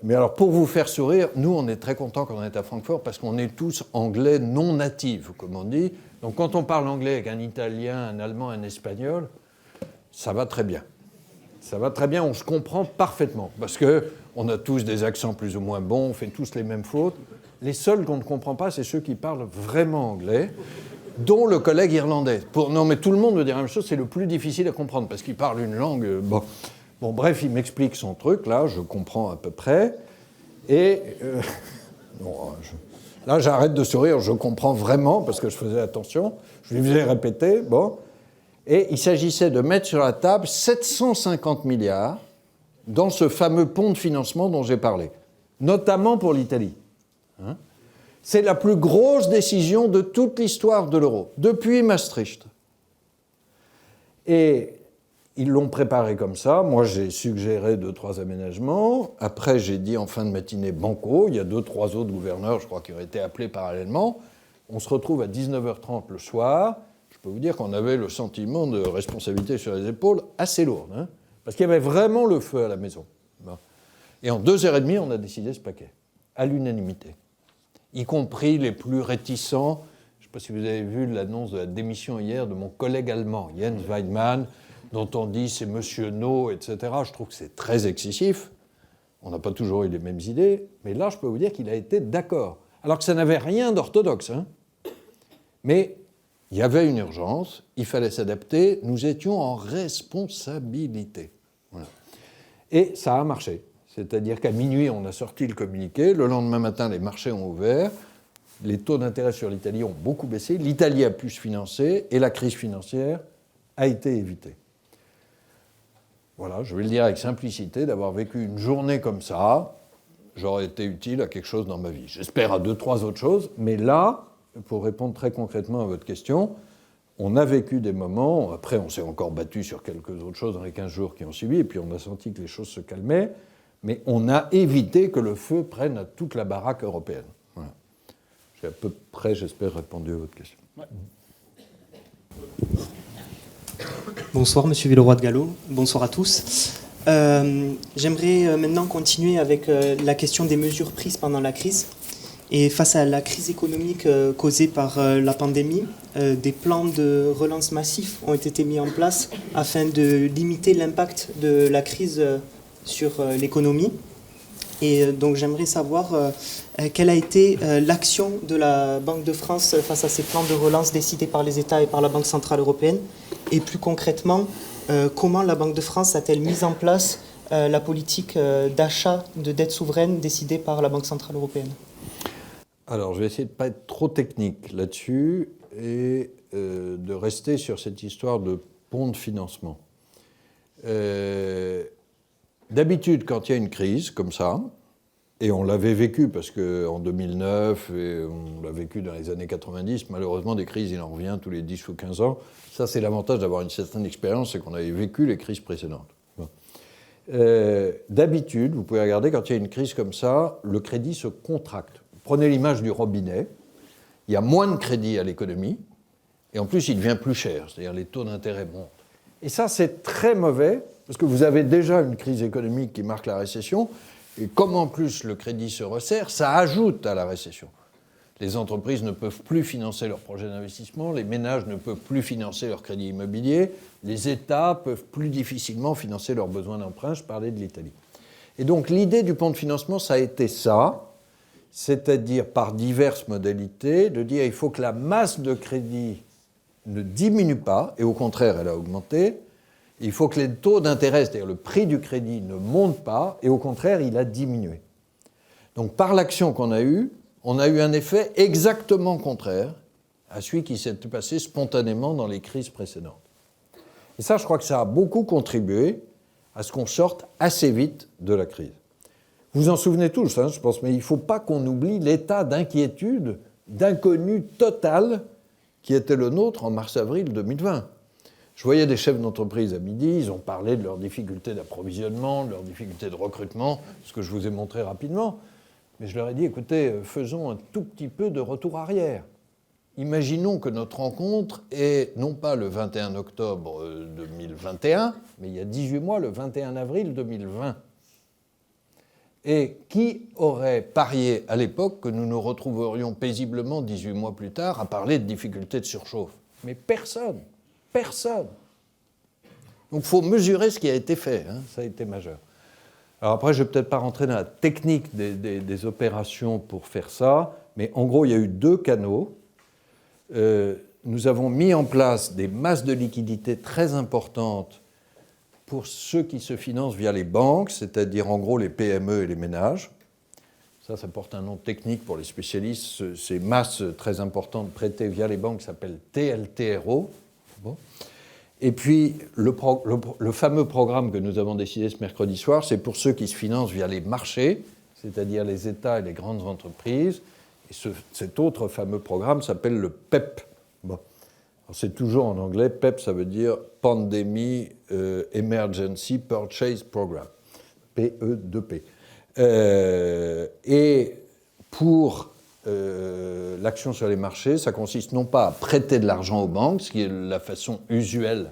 Mais alors, pour vous faire sourire, nous, on est très contents quand on est à Francfort parce qu'on est tous anglais non natifs, comme on dit. Donc, quand on parle anglais avec un Italien, un Allemand, un Espagnol, ça va très bien. Ça va très bien, on se comprend parfaitement. Parce qu'on a tous des accents plus ou moins bons, on fait tous les mêmes fautes. Les seuls qu'on ne comprend pas, c'est ceux qui parlent vraiment anglais, dont le collègue irlandais. Non, mais tout le monde veut dire la même chose, c'est le plus difficile à comprendre, parce qu'il parle une langue... Bon, bref, il m'explique son truc, là, je comprends à peu près. Et... là, j'arrête de sourire, je comprends vraiment, parce que je faisais attention. Je lui faisais répéter, bon... Et il s'agissait de mettre sur la table 750 milliards dans ce fameux pont de financement dont j'ai parlé, notamment pour l'Italie. C'est la plus grosse décision de toute l'histoire de l'euro, depuis Maastricht. Et Ils l'ont préparé comme ça. Moi, j'ai suggéré 2-3 aménagements. Après, j'ai dit en fin de matinée banco. Il y a 2-3 autres gouverneurs, je crois, qui ont été appelés parallèlement. On se retrouve à 19h30 le soir. Je peux vous dire qu'on avait le sentiment de responsabilité sur les épaules assez lourde, hein, parce qu'il y avait vraiment le feu à la maison. Bon. Et en 2h30, on a décidé ce paquet, à l'unanimité, y compris les plus réticents. Je ne sais pas si vous avez vu l'annonce de la démission hier de mon collègue allemand, Jens Weidmann, dont on dit c'est Monsieur No, etc. Je trouve que c'est très excessif. On n'a pas toujours eu les mêmes idées, mais là, je peux vous dire qu'il a été d'accord. Alors que ça n'avait rien d'orthodoxe, hein. Mais il y avait une urgence, il fallait s'adapter, nous étions en responsabilité. Voilà. Et ça a marché. C'est-à-dire qu'à minuit, on a sorti le communiqué, le lendemain matin, les marchés ont ouvert, les taux d'intérêt sur l'Italie ont beaucoup baissé, l'Italie a pu se financer et la crise financière a été évitée. Voilà, je vais le dire avec simplicité, d'avoir vécu une journée comme ça, j'aurais été utile à quelque chose dans ma vie. J'espère à 2-3 autres choses, mais là, pour répondre très concrètement à votre question, on a vécu des moments, après on s'est encore battu sur quelques autres choses dans les 15 jours qui ont suivi, et puis on a senti que les choses se calmaient, mais on a évité que le feu prenne à toute la baraque européenne. Voilà. J'ai à peu près, j'espère, répondu à votre question. Ouais. Bonsoir, Monsieur Villeroy de Galhau. Bonsoir à tous. J'aimerais maintenant continuer avec la question des mesures prises pendant la crise. Et face à la crise économique causée par la pandémie, des plans de relance massifs ont été mis en place afin de limiter l'impact de la crise sur l'économie. Et donc j'aimerais savoir quelle a été l'action de la Banque de France face à ces plans de relance décidés par les États et par la Banque centrale européenne. Et plus concrètement, comment la Banque de France a-t-elle mis en place la politique d'achat de dette souveraine décidée par la Banque centrale européenne ? Alors, je vais essayer de ne pas être trop technique là-dessus et de rester sur cette histoire de pont de financement. D'habitude, quand il y a une crise comme ça, et on l'avait vécu parce qu'en 2009, et on l'a vécu dans les années 90, malheureusement, des crises, il en revient tous les 10 ou 15 ans. Ça, c'est l'avantage d'avoir une certaine expérience, c'est qu'on avait vécu les crises précédentes. Bon. D'habitude, vous pouvez regarder, quand il y a une crise comme ça, le crédit se contracte. Prenez l'image du robinet, il y a moins de crédit à l'économie, et en plus, il devient plus cher, c'est-à-dire les taux d'intérêt montent. Et ça, c'est très mauvais, parce que vous avez déjà une crise économique qui marque la récession, et comme en plus le crédit se resserre, ça ajoute à la récession. Les entreprises ne peuvent plus financer leurs projets d'investissement, les ménages ne peuvent plus financer leur crédit immobilier, les États peuvent plus difficilement financer leurs besoins d'emprunt, je parlais de l'Italie. Et donc l'idée du pont de financement, ça a été ça, c'est-à-dire par diverses modalités, de dire il faut que la masse de crédit ne diminue pas, et au contraire, elle a augmenté. Il faut que les taux d'intérêt, c'est-à-dire le prix du crédit, ne montent pas, et au contraire, il a diminué. Donc par l'action qu'on a eue, on a eu un effet exactement contraire à celui qui s'est passé spontanément dans les crises précédentes. Et ça, je crois que ça a beaucoup contribué à ce qu'on sorte assez vite de la crise. Vous en souvenez tous, hein, je pense, mais il ne faut pas qu'on oublie l'état d'inquiétude, d'inconnu total qui était le nôtre en mars-avril 2020. Je voyais des chefs d'entreprise à midi, ils ont parlé de leurs difficultés d'approvisionnement, de leurs difficultés de recrutement, ce que je vous ai montré rapidement. Mais je leur ai dit, écoutez, faisons un tout petit peu de retour arrière. Imaginons que notre rencontre est non pas le 21 octobre 2021, mais il y a 18 mois, le 21 avril 2020. Et qui aurait parié à l'époque que nous nous retrouverions paisiblement 18 mois plus tard à parler de difficultés de surchauffe ? Mais personne. Personne. Donc il faut mesurer ce qui a été fait, hein, ça a été majeur. Alors après, je ne vais peut-être pas rentrer dans la technique des opérations pour faire ça, mais en gros, il y a eu 2 canaux. Nous avons mis en place des masses de liquidités très importantes pour ceux qui se financent via les banques, c'est-à-dire en gros les PME et les ménages. Ça porte un nom technique pour les spécialistes. Ces masses très importantes prêtées via les banques s'appellent TLTRO. Bon. Et puis, le fameux programme que nous avons décidé ce mercredi soir, c'est pour ceux qui se financent via les marchés, c'est-à-dire les États et les grandes entreprises. Et cet autre fameux programme s'appelle le PEP. Bon. Alors, c'est toujours en anglais, PEP, ça veut dire Pandemic Emergency Purchase Program, PE2P. Et pour l'action sur les marchés, ça consiste non pas à prêter de l'argent aux banques, ce qui est la façon usuelle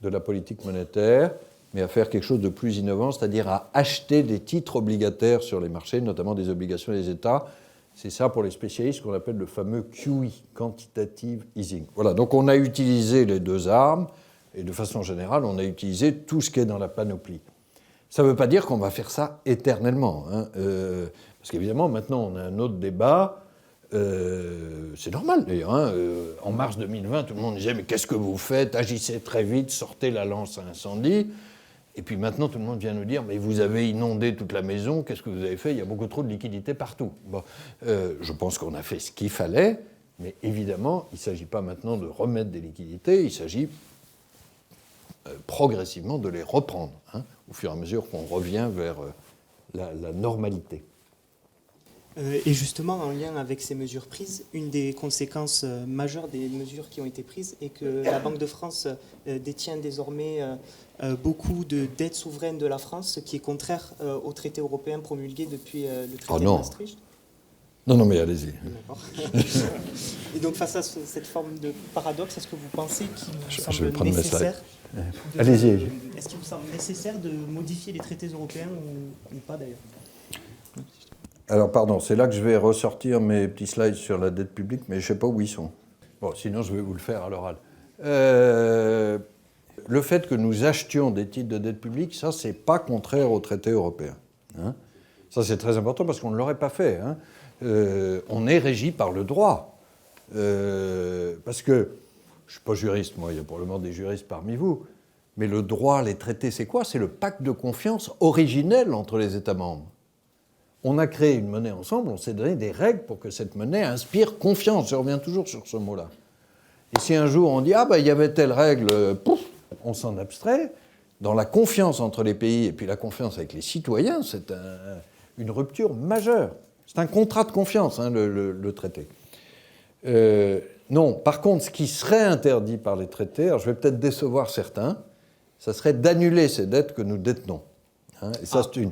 de la politique monétaire, mais à faire quelque chose de plus innovant, c'est-à-dire à acheter des titres obligataires sur les marchés, notamment des obligations des États. C'est ça, pour les spécialistes, qu'on appelle le fameux QE, Quantitative Easing. Voilà, donc on a utilisé les deux armes, et de façon générale, on a utilisé tout ce qui est dans la panoplie. Ça ne veut pas dire qu'on va faire ça éternellement, hein, parce qu'évidemment, maintenant, on a un autre débat. C'est normal, d'ailleurs. Hein, en mars 2020, tout le monde disait « Mais qu'est-ce que vous faites? Agissez très vite, sortez la lance à incendie ». Et puis maintenant, tout le monde vient nous dire « Mais vous avez inondé toute la maison, qu'est-ce que vous avez fait? Il y a beaucoup trop de liquidités partout. » Bon, je pense qu'on a fait ce qu'il fallait, mais évidemment, il ne s'agit pas maintenant de remettre des liquidités, il s'agit progressivement de les reprendre, hein, au fur et à mesure qu'on revient vers la normalité. Et justement, en lien avec ces mesures prises, une des conséquences majeures des mesures qui ont été prises est que la Banque de France détient désormais beaucoup de dettes souveraines de la France, ce qui est contraire au traité européen promulgué depuis le traité de Maastricht. Non, mais allez-y. D'accord. Et donc, face à cette forme de paradoxe, est-ce que vous pensez qu'il vous semble nécessaire allez-y. Est-ce qu'il vous semble nécessaire de modifier les traités européens ou pas d'ailleurs? Alors, pardon, c'est là que je vais ressortir mes petits slides sur la dette publique, mais je ne sais pas où ils sont. Bon, sinon, je vais vous le faire à l'oral. Le fait que nous achetions des titres de dette publique, ça, c'est pas contraire au traité européen. Hein. Ça, c'est très important parce qu'on ne l'aurait pas fait. Hein. On est régi par le droit. Parce que, je ne suis pas juriste, moi, il y a probablement des juristes parmi vous, mais le droit, les traités, c'est quoi? C'est le pacte de confiance originel entre les États membres. On a créé une monnaie ensemble, on s'est donné des règles pour que cette monnaie inspire confiance. Je reviens toujours sur ce mot-là. Et si un jour on dit « Ah, il y avait telle règle, pouf !» on s'en abstrait. Dans la confiance entre les pays et puis la confiance avec les citoyens, c'est une rupture majeure. C'est un contrat de confiance, hein, le traité. Non, par contre, ce qui serait interdit par les traités, alors je vais peut-être décevoir certains, ça serait d'annuler ces dettes que nous détenons. Hein, et ça, c'est une...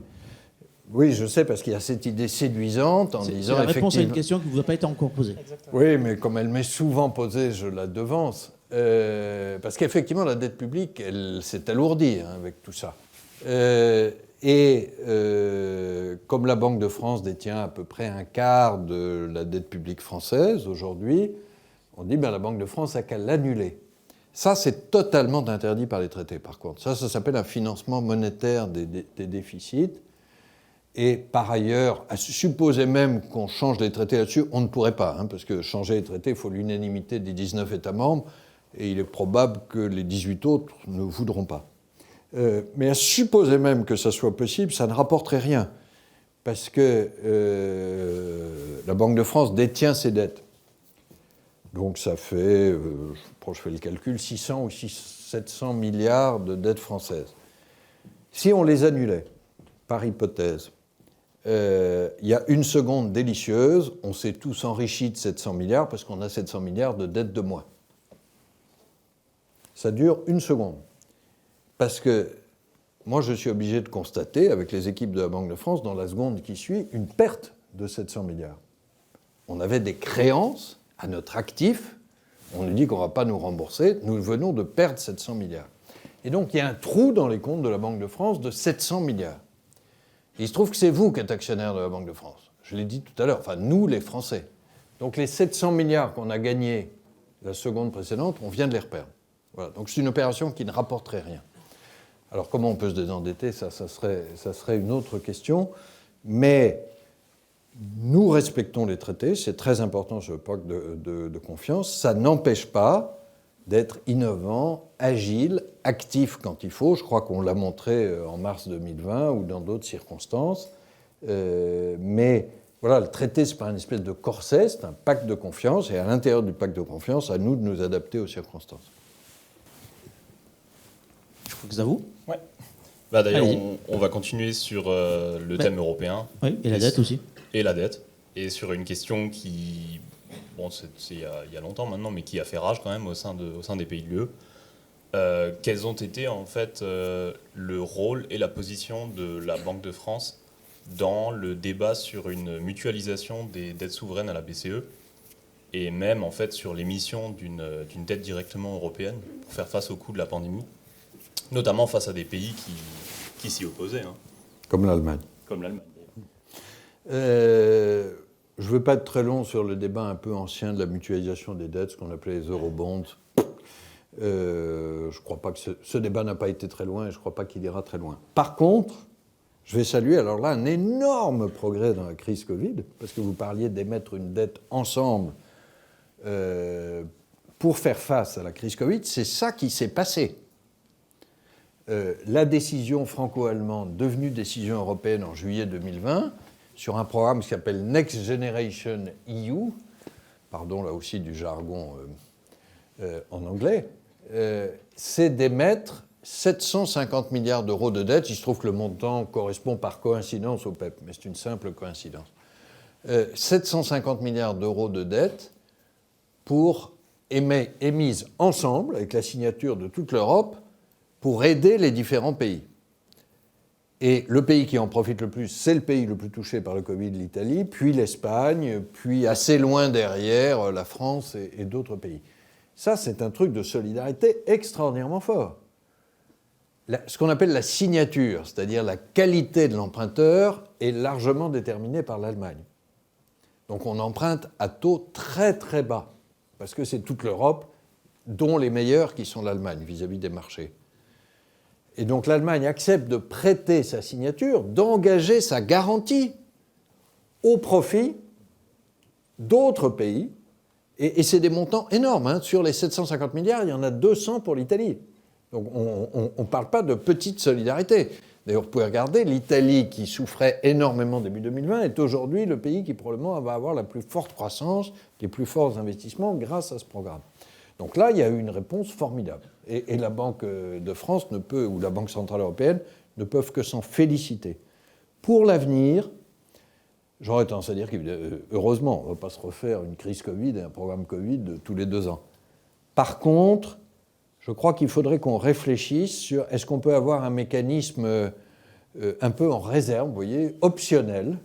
Oui, je sais, parce qu'il y a cette idée séduisante en disant... C'est la réponse à une question qui ne vous a pas été encore posée. Exactement. Oui, mais comme elle m'est souvent posée, je la devance. Parce qu'effectivement, la dette publique, elle s'est alourdie, hein, avec tout ça. Comme la Banque de France détient à peu près un quart de la dette publique française aujourd'hui, on dit la Banque de France n'a qu'à l'annuler. Ça, c'est totalement interdit par les traités, par contre. Ça s'appelle un financement monétaire des déficits. Et par ailleurs, à supposer même qu'on change les traités là-dessus, on ne pourrait pas, hein, parce que changer les traités, il faut l'unanimité des 19 États membres, et il est probable que les 18 autres ne voudront pas. Mais à supposer même que ça soit possible, ça ne rapporterait rien, parce que la Banque de France détient ses dettes. Donc ça fait, je fais le calcul, 600 ou 700 milliards de dettes françaises. Si on les annulait, par hypothèse, il y a une seconde délicieuse, on s'est tous enrichis de 700 milliards parce qu'on a 700 milliards de dettes de moins. Ça dure une seconde. Parce que moi, je suis obligé de constater, avec les équipes de la Banque de France, dans la seconde qui suit, une perte de 700 milliards. On avait des créances à notre actif, on nous dit qu'on ne va pas nous rembourser, nous venons de perdre 700 milliards. Et donc, il y a un trou dans les comptes de la Banque de France de 700 milliards. Et il se trouve que c'est vous qui êtes actionnaire de la Banque de France. Je l'ai dit tout à l'heure, enfin, nous, les Français. Donc, les 700 milliards qu'on a gagnés la seconde précédente, on vient de les reperdre. Voilà. Donc, c'est une opération qui ne rapporterait rien. Alors, comment on peut se désendetter? Ça serait une autre question. Mais nous respectons les traités, c'est très important sur le pacte de confiance. Ça n'empêche pas d'être innovant, agile, actif quand il faut. Je crois qu'on l'a montré en mars 2020 ou dans d'autres circonstances. Mais voilà, le traité, ce n'est pas une espèce de corset, c'est un pacte de confiance. Et à l'intérieur du pacte de confiance, à nous de nous adapter aux circonstances. Je crois que c'est à vous. Ouais. D'ailleurs, on va continuer sur le thème européen. Oui, et la dette aussi. Et la dette. Et sur une question bon, c'est il y a longtemps maintenant, mais qui a fait rage quand même au sein des pays de l'UE. Quels ont été en fait le rôle et la position de la Banque de France dans le débat sur une mutualisation des dettes souveraines à la BCE et même en fait sur l'émission d'une dette directement européenne pour faire face au coût de la pandémie, notamment face à des pays qui s'y opposaient, hein. Comme l'Allemagne. Comme l'Allemagne. Je ne veux pas être très long sur le débat un peu ancien de la mutualisation des dettes, ce qu'on appelait les eurobonds. Je ne crois pas que ce débat n'a pas été très loin et je ne crois pas qu'il ira très loin. Par contre, je vais saluer alors là un énorme progrès dans la crise Covid, parce que vous parliez d'émettre une dette ensemble pour faire face à la crise Covid. C'est ça qui s'est passé. La décision franco-allemande, devenue décision européenne en juillet 2020, sur un programme qui s'appelle Next Generation EU, pardon là aussi du jargon en anglais, c'est d'émettre 750 milliards d'euros de dette. Il se trouve que le montant correspond par coïncidence au PEP, mais c'est une simple coïncidence. 750 milliards d'euros de dette pour émise ensemble, avec la signature de toute l'Europe, pour aider les différents pays. Et le pays qui en profite le plus, c'est le pays le plus touché par le Covid, l'Italie, puis l'Espagne, puis assez loin derrière, la France et d'autres pays. Ça, c'est un truc de solidarité extraordinairement fort. Ce qu'on appelle la signature, c'est-à-dire la qualité de l'emprunteur, est largement déterminée par l'Allemagne. Donc on emprunte à taux très très bas, parce que c'est toute l'Europe, dont les meilleurs qui sont l'Allemagne vis-à-vis des marchés. Et donc l'Allemagne accepte de prêter sa signature, d'engager sa garantie au profit d'autres pays. Et c'est des montants énormes, hein. Sur les 750 milliards, il y en a 200 pour l'Italie. Donc on ne parle pas de petite solidarité. D'ailleurs, vous pouvez regarder, l'Italie, qui souffrait énormément début 2020, est aujourd'hui le pays qui probablement va avoir la plus forte croissance, les plus forts investissements grâce à ce programme. Donc là, il y a eu une réponse formidable. Et la Banque de France ne peut, ou la Banque Centrale Européenne ne peuvent que s'en féliciter. Pour l'avenir, j'aurais tendance à dire qu'heureusement, on ne va pas se refaire une crise Covid et un programme Covid tous les 2 ans. Par contre, je crois qu'il faudrait qu'on réfléchisse sur est-ce qu'on peut avoir un mécanisme un peu en réserve, vous voyez, optionnel.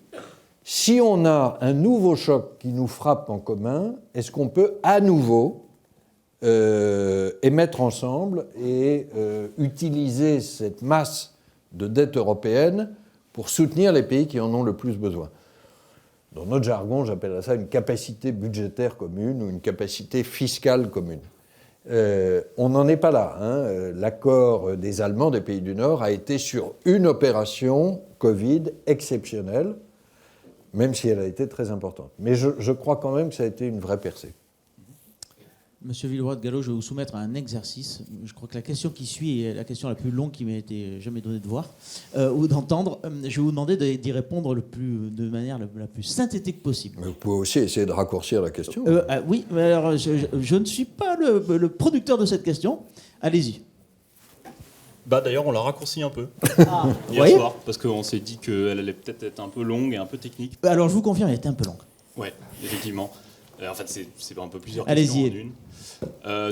Si on a un nouveau choc qui nous frappe en commun, est-ce qu'on peut à nouveau émettre ensemble et utiliser cette masse de dette européenne pour soutenir les pays qui en ont le plus besoin? Dans notre jargon, j'appellerais ça une capacité budgétaire commune ou une capacité fiscale commune. On n'en est pas là, hein. L'accord des Allemands des pays du Nord a été sur une opération Covid exceptionnelle, même si elle a été très importante. Mais je crois quand même que ça a été une vraie percée. Monsieur Villeroy de Galhau, je vais vous soumettre à un exercice. Je crois que la question qui suit est la question la plus longue qui m'a été jamais donnée de voir ou d'entendre. Je vais vous demander d'y répondre de manière la plus synthétique possible. Mais vous pouvez aussi essayer de raccourcir la question. Oui, mais alors je ne suis pas le producteur de cette question. Allez-y. Bah d'ailleurs, on l'a raccourci un peu hier soir, parce qu'on s'est dit qu'elle allait peut-être être un peu longue et un peu technique. Alors je vous confirme, elle était un peu longue. Ouais, effectivement. En fait, c'est un peu plusieurs questions en une.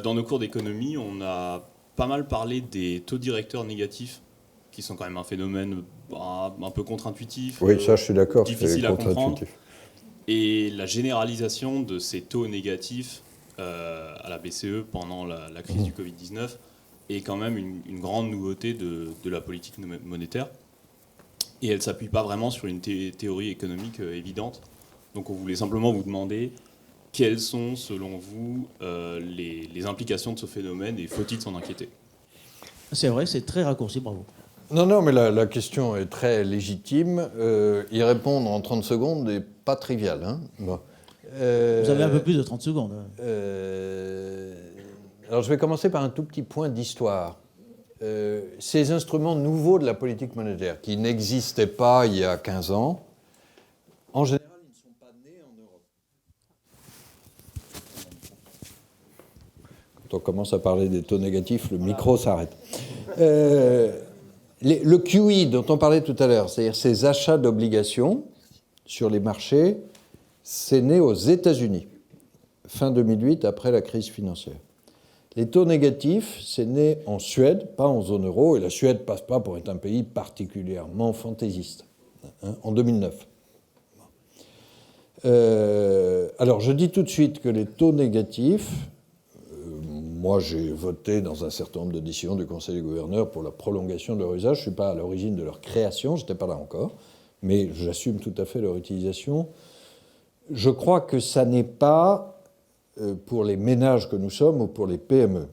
Dans nos cours d'économie, on a pas mal parlé des taux directeurs négatifs, qui sont quand même un phénomène un peu contre-intuitif. Oui, ça je suis d'accord. Difficile à comprendre. Et la généralisation de ces taux négatifs à la BCE pendant la crise du Covid-19 est quand même une grande nouveauté de la politique monétaire. Et elle ne s'appuie pas vraiment sur une théorie économique évidente. Donc on voulait simplement vous demander quelles sont, selon vous, les implications de ce phénomène et faut-il s'en inquiéter? C'est vrai, c'est très raccourci, bravo. Non, mais la question est très légitime. Y répondre en 30 secondes n'est pas trivial. Hein. Bon. Vous avez un peu plus de 30 secondes. Alors je vais commencer par un tout petit point d'histoire. Ces instruments nouveaux de la politique monétaire, qui n'existaient pas il y a 15 ans, en général, ils ne sont pas nés en Europe. Quand on commence à parler des taux négatifs, le micro s'arrête. Le QE dont on parlait tout à l'heure, c'est-à-dire ces achats d'obligations sur les marchés, c'est né aux États-Unis. fin 2008, après la crise financière. Les taux négatifs, c'est né en Suède, pas en zone euro, et la Suède passe pas pour être un pays particulièrement fantaisiste, hein, en 2009. Alors, je dis tout de suite que les taux négatifs, moi j'ai voté dans un certain nombre de décisions du Conseil des gouverneurs pour la prolongation de leur usage, je ne suis pas à l'origine de leur création, je n'étais pas là encore, mais j'assume tout à fait leur utilisation. Je crois que ça n'est pas pour les ménages que nous sommes ou pour les PME.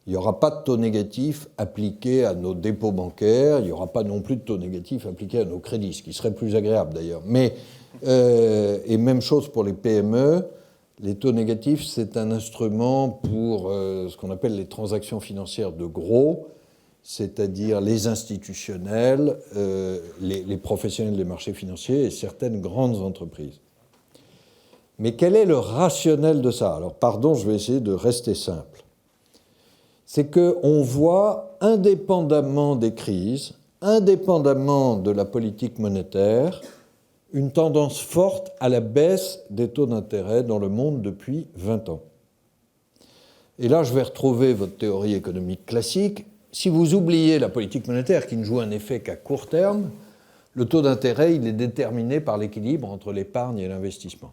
Il n'y aura pas de taux négatif appliqué à nos dépôts bancaires, il n'y aura pas non plus de taux négatif appliqué à nos crédits, ce qui serait plus agréable d'ailleurs. Mais, et même chose pour les PME, les taux négatifs, c'est un instrument pour ce qu'on appelle les transactions financières de gros, c'est-à-dire les institutionnels, les professionnels des marchés financiers et certaines grandes entreprises. Mais quel est le rationnel de ça? Alors, pardon, je vais essayer de rester simple. C'est qu'on voit, indépendamment des crises, indépendamment de la politique monétaire, une tendance forte à la baisse des taux d'intérêt dans le monde depuis 20 ans. Et là, je vais retrouver votre théorie économique classique. Si vous oubliez la politique monétaire qui ne joue un effet qu'à court terme, le taux d'intérêt, il est déterminé par l'équilibre entre l'épargne et l'investissement.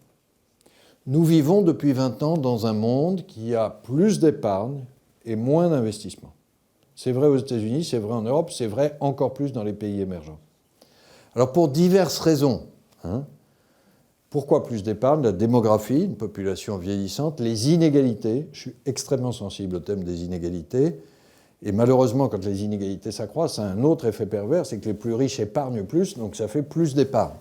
Nous vivons depuis 20 ans dans un monde qui a plus d'épargne et moins d'investissement. C'est vrai aux États-Unis, c'est vrai en Europe, c'est vrai encore plus dans les pays émergents. Alors pour diverses raisons, hein, pourquoi plus d'épargne? La démographie, une population vieillissante, les inégalités, je suis extrêmement sensible au thème des inégalités, et malheureusement quand les inégalités s'accroissent, ça a un autre effet pervers, c'est que les plus riches épargnent plus, donc ça fait plus d'épargne.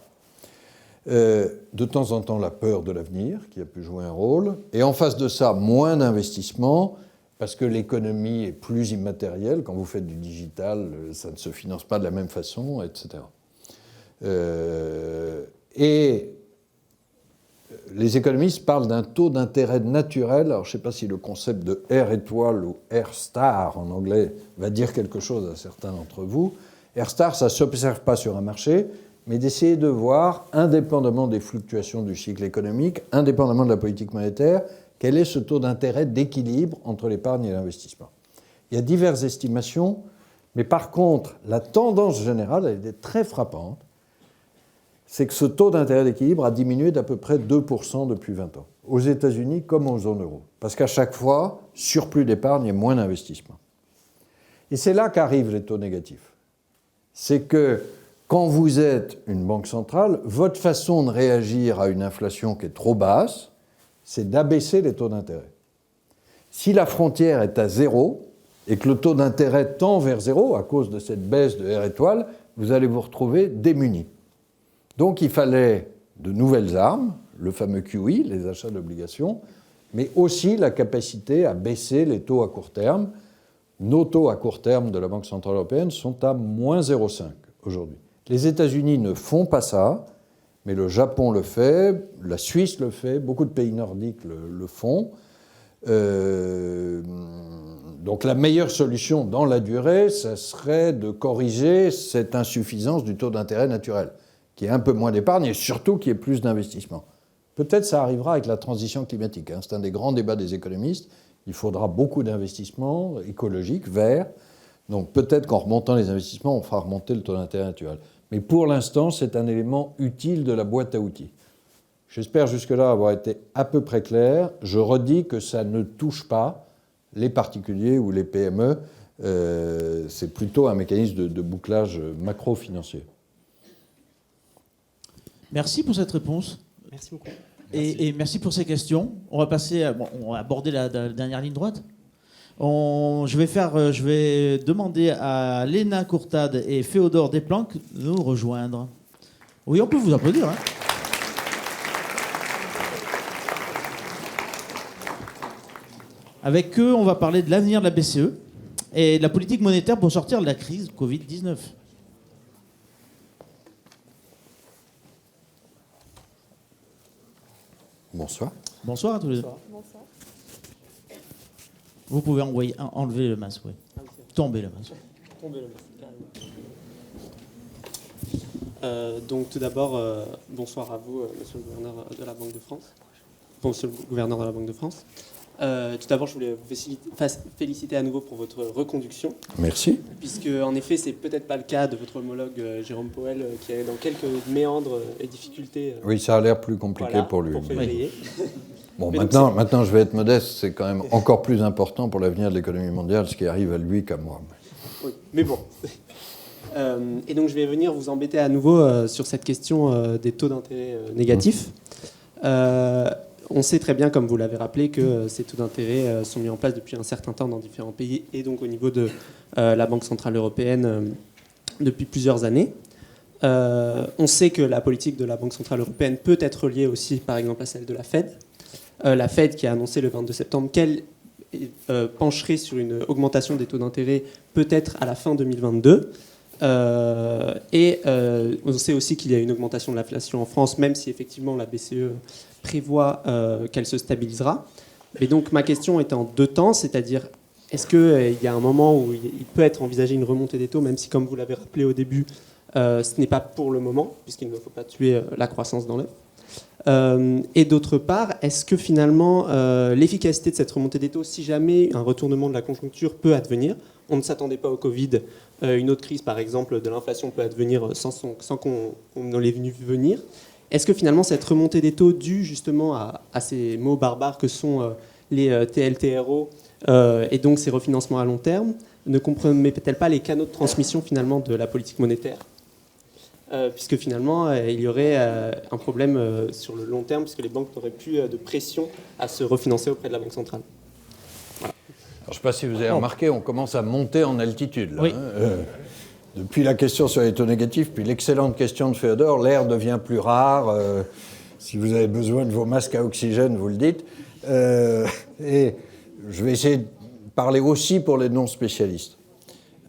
De temps en temps la peur de l'avenir qui a pu jouer un rôle, et en face de ça, moins d'investissement, parce que l'économie est plus immatérielle. Quand vous faites du digital, ça ne se finance pas de la même façon, etc. Et les économistes parlent d'un taux d'intérêt naturel. Alors je ne sais pas si le concept de R étoile ou R star en anglais va dire quelque chose à certains d'entre vous. R star, ça ne s'observe pas sur un marché, mais d'essayer de voir, indépendamment des fluctuations du cycle économique, indépendamment de la politique monétaire, quel est ce taux d'intérêt d'équilibre entre l'épargne et l'investissement. Il y a diverses estimations, mais par contre, la tendance générale, elle est très frappante, c'est que ce taux d'intérêt d'équilibre a diminué d'à peu près 2% depuis 20 ans, aux États-Unis comme en zone euro, parce qu'à chaque fois, surplus d'épargne et moins d'investissement. Et c'est là qu'arrivent les taux négatifs. C'est que quand vous êtes une banque centrale, votre façon de réagir à une inflation qui est trop basse, c'est d'abaisser les taux d'intérêt. Si la frontière est à 0 et que le taux d'intérêt tend vers 0 à cause de cette baisse de R étoile, vous allez vous retrouver démunis. Donc il fallait de nouvelles armes, le fameux QE, les achats d'obligations, mais aussi la capacité à baisser les taux à court terme. Nos taux à court terme de la Banque centrale européenne sont à moins 0,5 aujourd'hui. Les États-Unis ne font pas ça, mais le Japon le fait, la Suisse le fait, beaucoup de pays nordiques le font. Donc la meilleure solution dans la durée, ça serait de corriger cette insuffisance du taux d'intérêt naturel, qui est un peu moins d'épargne et surtout qui est plus d'investissement. Peut-être ça arrivera avec la transition climatique, hein. C'est un des grands débats des économistes. Il faudra beaucoup d'investissements écologiques, verts. Donc peut-être qu'en remontant les investissements, on fera remonter le taux d'intérêt naturel. Mais pour l'instant, c'est un élément utile de la boîte à outils. J'espère jusque-là avoir été à peu près clair. Je redis que ça ne touche pas les particuliers ou les PME. C'est plutôt un mécanisme de bouclage macro-financier. Merci pour cette réponse. Merci beaucoup. Et merci pour ces questions. On va passer, on va aborder la dernière ligne droite. Je vais demander à Léna Courtade et Féodore Desplanques de nous rejoindre. Oui, on peut vous applaudir. Hein. Avec eux, on va parler de l'avenir de la BCE et de la politique monétaire pour sortir de la crise Covid-19. Bonsoir. Bonsoir à tous les deux. Bonsoir. Vous pouvez enlever le masque, oui. Tomber le masque. Donc tout d'abord, bonsoir à vous, monsieur le gouverneur de la Banque de France. monsieur le gouverneur de la Banque de France. Tout d'abord, je voulais vous féliciter à nouveau pour votre reconduction. Merci. Puisque, en effet, c'est peut-être pas le cas de votre homologue Jérôme Powell, qui est dans quelques méandres et difficultés. Oui, ça a l'air plus compliqué voilà, pour lui. Pour février. Bon, Mais maintenant, je vais être modeste, c'est quand même encore plus important pour l'avenir de l'économie mondiale, ce qui arrive à lui qu'à moi. Oui, mais bon. Et donc, je vais venir vous embêter à nouveau sur cette question des taux d'intérêt négatifs. On sait très bien, comme vous l'avez rappelé, que ces taux d'intérêt sont mis en place depuis un certain temps dans différents pays et donc au niveau de la Banque Centrale Européenne depuis plusieurs années. On sait que la politique de la Banque Centrale Européenne peut être liée aussi, par exemple, à celle de la Fed. La Fed qui a annoncé le 22 septembre qu'elle pencherait sur une augmentation des taux d'intérêt peut-être à la fin 2022. On sait aussi qu'il y a une augmentation de l'inflation en France, même si effectivement la BCE prévoit qu'elle se stabilisera. Mais donc ma question est en deux temps, c'est-à-dire est-ce qu'il y a un moment où il peut être envisagé une remontée des taux, même si, comme vous l'avez rappelé au début, ce n'est pas pour le moment, puisqu'il ne faut pas tuer la croissance dans l'œuf. Et d'autre part, est-ce que finalement l'efficacité de cette remontée des taux, si jamais un retournement de la conjoncture peut advenir, on ne s'attendait pas au Covid, une autre crise par exemple de l'inflation peut advenir sans qu'on ne l'ait vu venir, est-ce que finalement cette remontée des taux due justement à ces mots barbares que sont les TLTRO et donc ces refinancements à long terme ne compromet-elle pas les canaux de transmission finalement de la politique monétaire ? Puisque finalement, il y aurait un problème sur le long terme, puisque les banques n'auraient plus de pression à se refinancer auprès de la Banque centrale. Voilà. Alors, je ne sais pas si vous avez remarqué, on commence à monter en altitude. Là, oui. Depuis la question sur les taux négatifs, puis l'excellente question de Féodor, l'air devient plus rare. Si vous avez besoin de vos masques à oxygène, vous le dites. Et je vais essayer de parler aussi pour les non-spécialistes.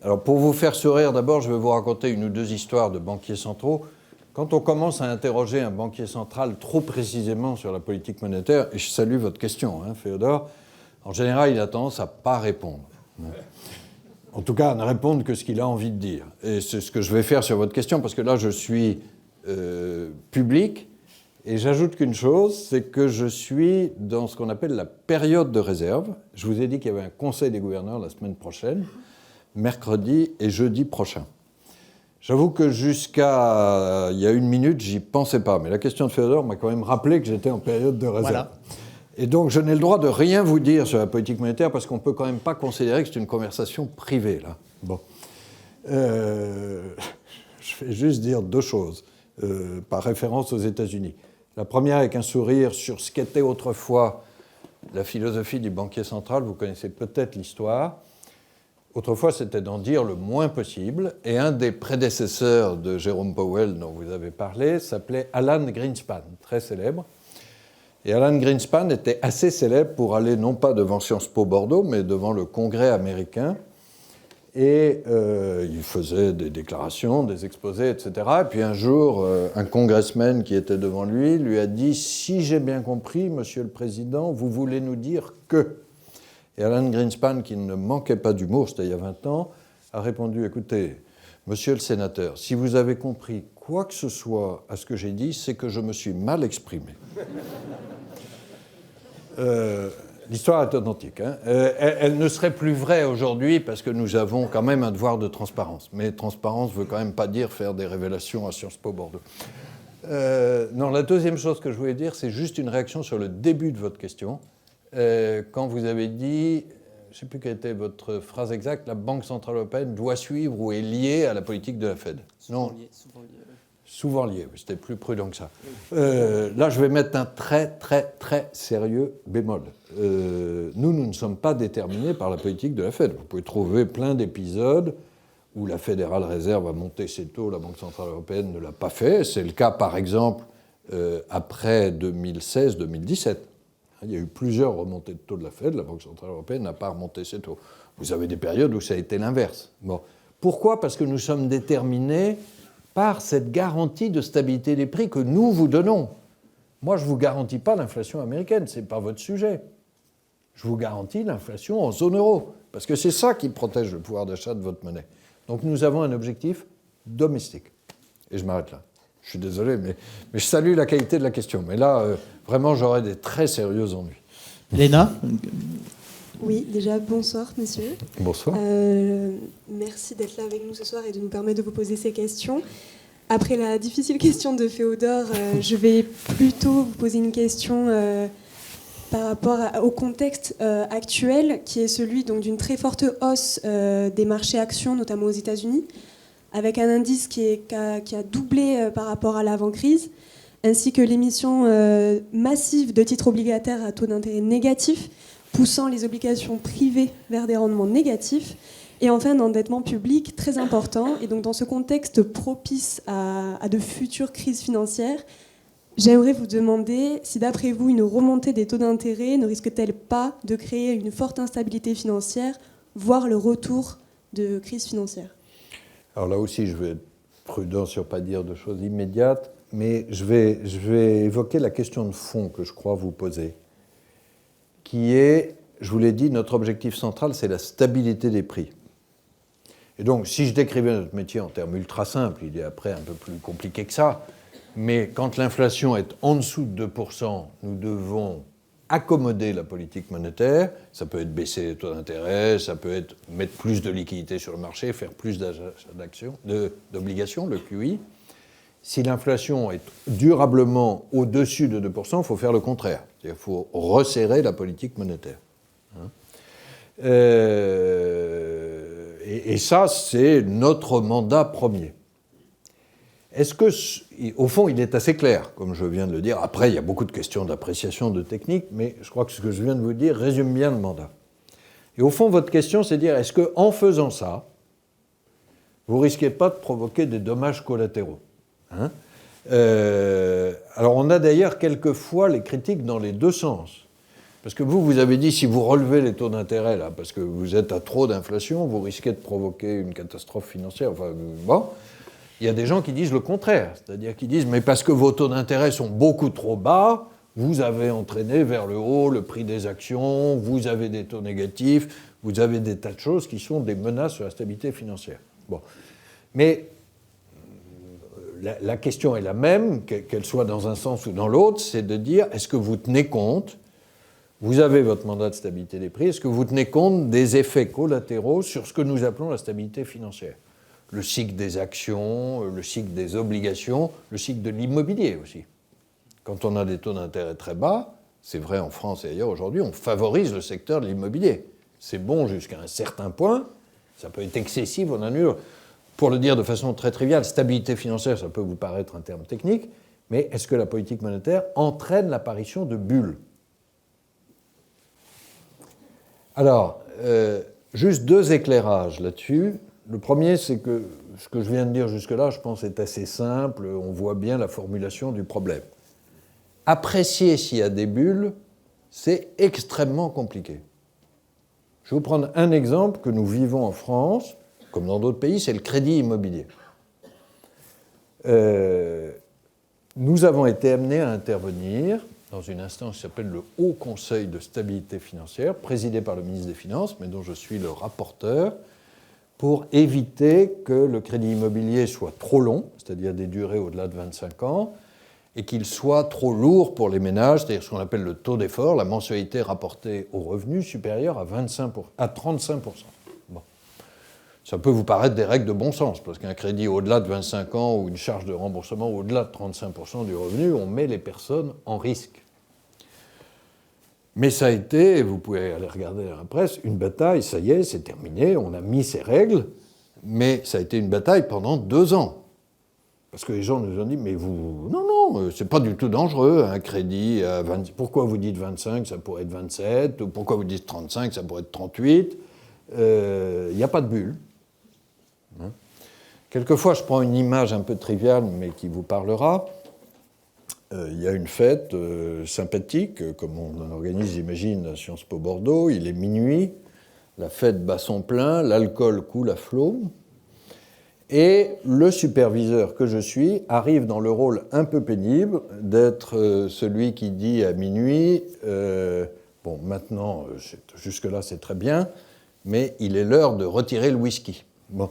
Alors, pour vous faire sourire, d'abord, je vais vous raconter une ou deux histoires de banquiers centraux. Quand on commence à interroger un banquier central trop précisément sur la politique monétaire, et je salue votre question, Féodor, en général, il a tendance à ne pas répondre. En tout cas, à ne répondre que ce qu'il a envie de dire. Et c'est ce que je vais faire sur votre question, parce que là, je suis public, et j'ajoute qu'une chose, c'est que je suis dans ce qu'on appelle la période de réserve. Je vous ai dit qu'il y avait un conseil des gouverneurs la semaine prochaine, mercredi et jeudi prochain. J'avoue que jusqu'à il y a une minute, j'y pensais pas, mais la question de Féodor m'a quand même rappelé que j'étais en période de réserve. Voilà. Et donc, je n'ai le droit de rien vous dire sur la politique monétaire parce qu'on ne peut quand même pas considérer que c'est une conversation privée, là. Bon. Je vais juste dire deux choses, par référence aux États-Unis. La première avec un sourire sur ce qu'était autrefois la philosophie du banquier central. Vous connaissez peut-être l'histoire. Autrefois, c'était d'en dire le moins possible. Et un des prédécesseurs de Jérôme Powell, dont vous avez parlé, s'appelait Alan Greenspan, très célèbre. Et Alan Greenspan était assez célèbre pour aller non pas devant Sciences Po Bordeaux, mais devant le Congrès américain. Et il faisait des déclarations, des exposés, etc. Et puis un jour, un congressman qui était devant lui a dit « Si j'ai bien compris, Monsieur le Président, vous voulez nous dire que… » Et Alan Greenspan, qui ne manquait pas d'humour, c'était il y a 20 ans, a répondu « Écoutez, Monsieur le Sénateur, si vous avez compris quoi que ce soit à ce que j'ai dit, c'est que je me suis mal exprimé. » L'histoire est authentique. Elle ne serait plus vraie aujourd'hui parce que nous avons quand même un devoir de transparence. Mais transparence ne veut quand même pas dire faire des révélations à Sciences Po Bordeaux. Non, la deuxième chose que je voulais dire, c'est juste une réaction sur le début de votre question. Quand vous avez dit, je ne sais plus quelle était votre phrase exacte, la Banque Centrale Européenne doit suivre ou est liée à la politique de la Fed. Souvent lié. C'était plus prudent que ça. Là, je vais mettre un très, très, très sérieux bémol. Nous ne sommes pas déterminés par la politique de la Fed. Vous pouvez trouver plein d'épisodes où la Fédérale Réserve a monté ses taux, la Banque Centrale Européenne ne l'a pas fait. C'est le cas, par exemple, après 2016-2017. Il y a eu plusieurs remontées de taux de la Fed. La Banque Centrale Européenne n'a pas remonté ses taux. Vous avez des périodes où ça a été l'inverse. Bon. Pourquoi ? Parce que nous sommes déterminés par cette garantie de stabilité des prix que nous vous donnons. Moi, je ne vous garantis pas l'inflation américaine, ce n'est pas votre sujet. Je vous garantis l'inflation en zone euro, parce que c'est ça qui protège le pouvoir d'achat de votre monnaie. Donc nous avons un objectif domestique. Et je m'arrête là. Je suis désolé, mais je salue la qualité de la question. Mais là, vraiment, j'aurais des très sérieux ennuis. Léna? Oui, déjà, bonsoir, monsieur. Bonsoir. Merci d'être là avec nous ce soir et de nous permettre de vous poser ces questions. Après la difficile question de Féodore, je vais plutôt vous poser une question par rapport au contexte actuel, qui est celui donc, d'une très forte hausse des marchés actions, notamment aux États-Unis, avec un indice qui a doublé par rapport à l'avant-crise, ainsi que l'émission massive de titres obligataires à taux d'intérêt négatifs, poussant les obligations privées vers des rendements négatifs, et enfin un endettement public très important. Et donc dans ce contexte propice à de futures crises financières, j'aimerais vous demander si d'après vous une remontée des taux d'intérêt ne risque-t-elle pas de créer une forte instabilité financière, voire le retour de crise financière? Alors là aussi, je vais être prudent sur ne pas dire de choses immédiates, mais je vais évoquer la question de fond que je crois vous poser, qui est, je vous l'ai dit, notre objectif central, c'est la stabilité des prix. Et donc, si je décrivais notre métier en termes ultra simples, il est après un peu plus compliqué que ça, mais quand l'inflation est en dessous de 2%, nous devons accommoder la politique monétaire. Ça peut être baisser les taux d'intérêt, ça peut être mettre plus de liquidités sur le marché, faire plus d'obligations, le QI. Si l'inflation est durablement au-dessus de 2%, il faut faire le contraire. C'est-à-dire qu'il faut resserrer la politique monétaire. Et ça, c'est notre mandat premier. Est-ce que, au fond, il est assez clair, comme je viens de le dire. Après, il y a beaucoup de questions d'appréciation, de technique, mais je crois que ce que je viens de vous dire résume bien le mandat. Et au fond, votre question, c'est de dire, est-ce qu'en faisant ça, vous ne risquez pas de provoquer des dommages collatéraux, hein? Alors, on a d'ailleurs quelquefois les critiques dans les deux sens. Parce que vous avez dit, si vous relevez les taux d'intérêt, là, parce que vous êtes à trop d'inflation, vous risquez de provoquer une catastrophe financière. Enfin, bon. Il y a des gens qui disent le contraire, c'est-à-dire qui disent mais parce que vos taux d'intérêt sont beaucoup trop bas, vous avez entraîné vers le haut le prix des actions, vous avez des taux négatifs, vous avez des tas de choses qui sont des menaces sur la stabilité financière. Bon. Mais la question est la même, qu'elle soit dans un sens ou dans l'autre, c'est de dire est-ce que vous tenez compte, vous avez votre mandat de stabilité des prix, est-ce que vous tenez compte des effets collatéraux sur ce que nous appelons la stabilité financière ? Le cycle des actions, le cycle des obligations, le cycle de l'immobilier aussi. Quand on a des taux d'intérêt très bas, c'est vrai en France et ailleurs aujourd'hui, on favorise le secteur de l'immobilier. C'est bon jusqu'à un certain point, ça peut être excessif, on annule. Pour le dire de façon très triviale, stabilité financière, ça peut vous paraître un terme technique, mais est-ce que la politique monétaire entraîne l'apparition de bulles ? Alors, juste deux éclairages là-dessus. Le premier, c'est que ce que je viens de dire jusque-là, je pense, est assez simple. On voit bien la formulation du problème. Apprécier s'il y a des bulles, c'est extrêmement compliqué. Je vais vous prendre un exemple que nous vivons en France, comme dans d'autres pays, c'est le crédit immobilier. Nous avons été amenés à intervenir dans une instance qui s'appelle le Haut Conseil de stabilité financière, présidé par le ministre des Finances, mais dont je suis le rapporteur, pour éviter que le crédit immobilier soit trop long, c'est-à-dire des durées au-delà de 25 ans, et qu'il soit trop lourd pour les ménages, c'est-à-dire ce qu'on appelle le taux d'effort, la mensualité rapportée aux revenus supérieure à 35%. Bon. Ça peut vous paraître des règles de bon sens, parce qu'un crédit au-delà de 25 ans ou une charge de remboursement au-delà de 35% du revenu, on met les personnes en risque. Mais ça a été, vous pouvez aller regarder dans la presse, une bataille, ça y est, c'est terminé, on a mis ces règles, mais ça a été une bataille pendant 2 ans. Parce que les gens nous ont dit, mais vous, non, c'est pas du tout dangereux, un crédit à 20, pourquoi vous dites 25, ça pourrait être 27, ou pourquoi vous dites 35, ça pourrait être 38, il n'y a pas de bulle. Hein. Quelquefois, je prends une image un peu triviale, mais qui vous parlera. Il y a une fête sympathique, comme on en organise, j'imagine, à Sciences Po Bordeaux. Il est minuit, la fête bat son plein, l'alcool coule à flot. Et le superviseur que je suis arrive dans le rôle un peu pénible d'être celui qui dit à minuit bon, maintenant, jusque-là, c'est très bien, mais il est l'heure de retirer le whisky. Bon.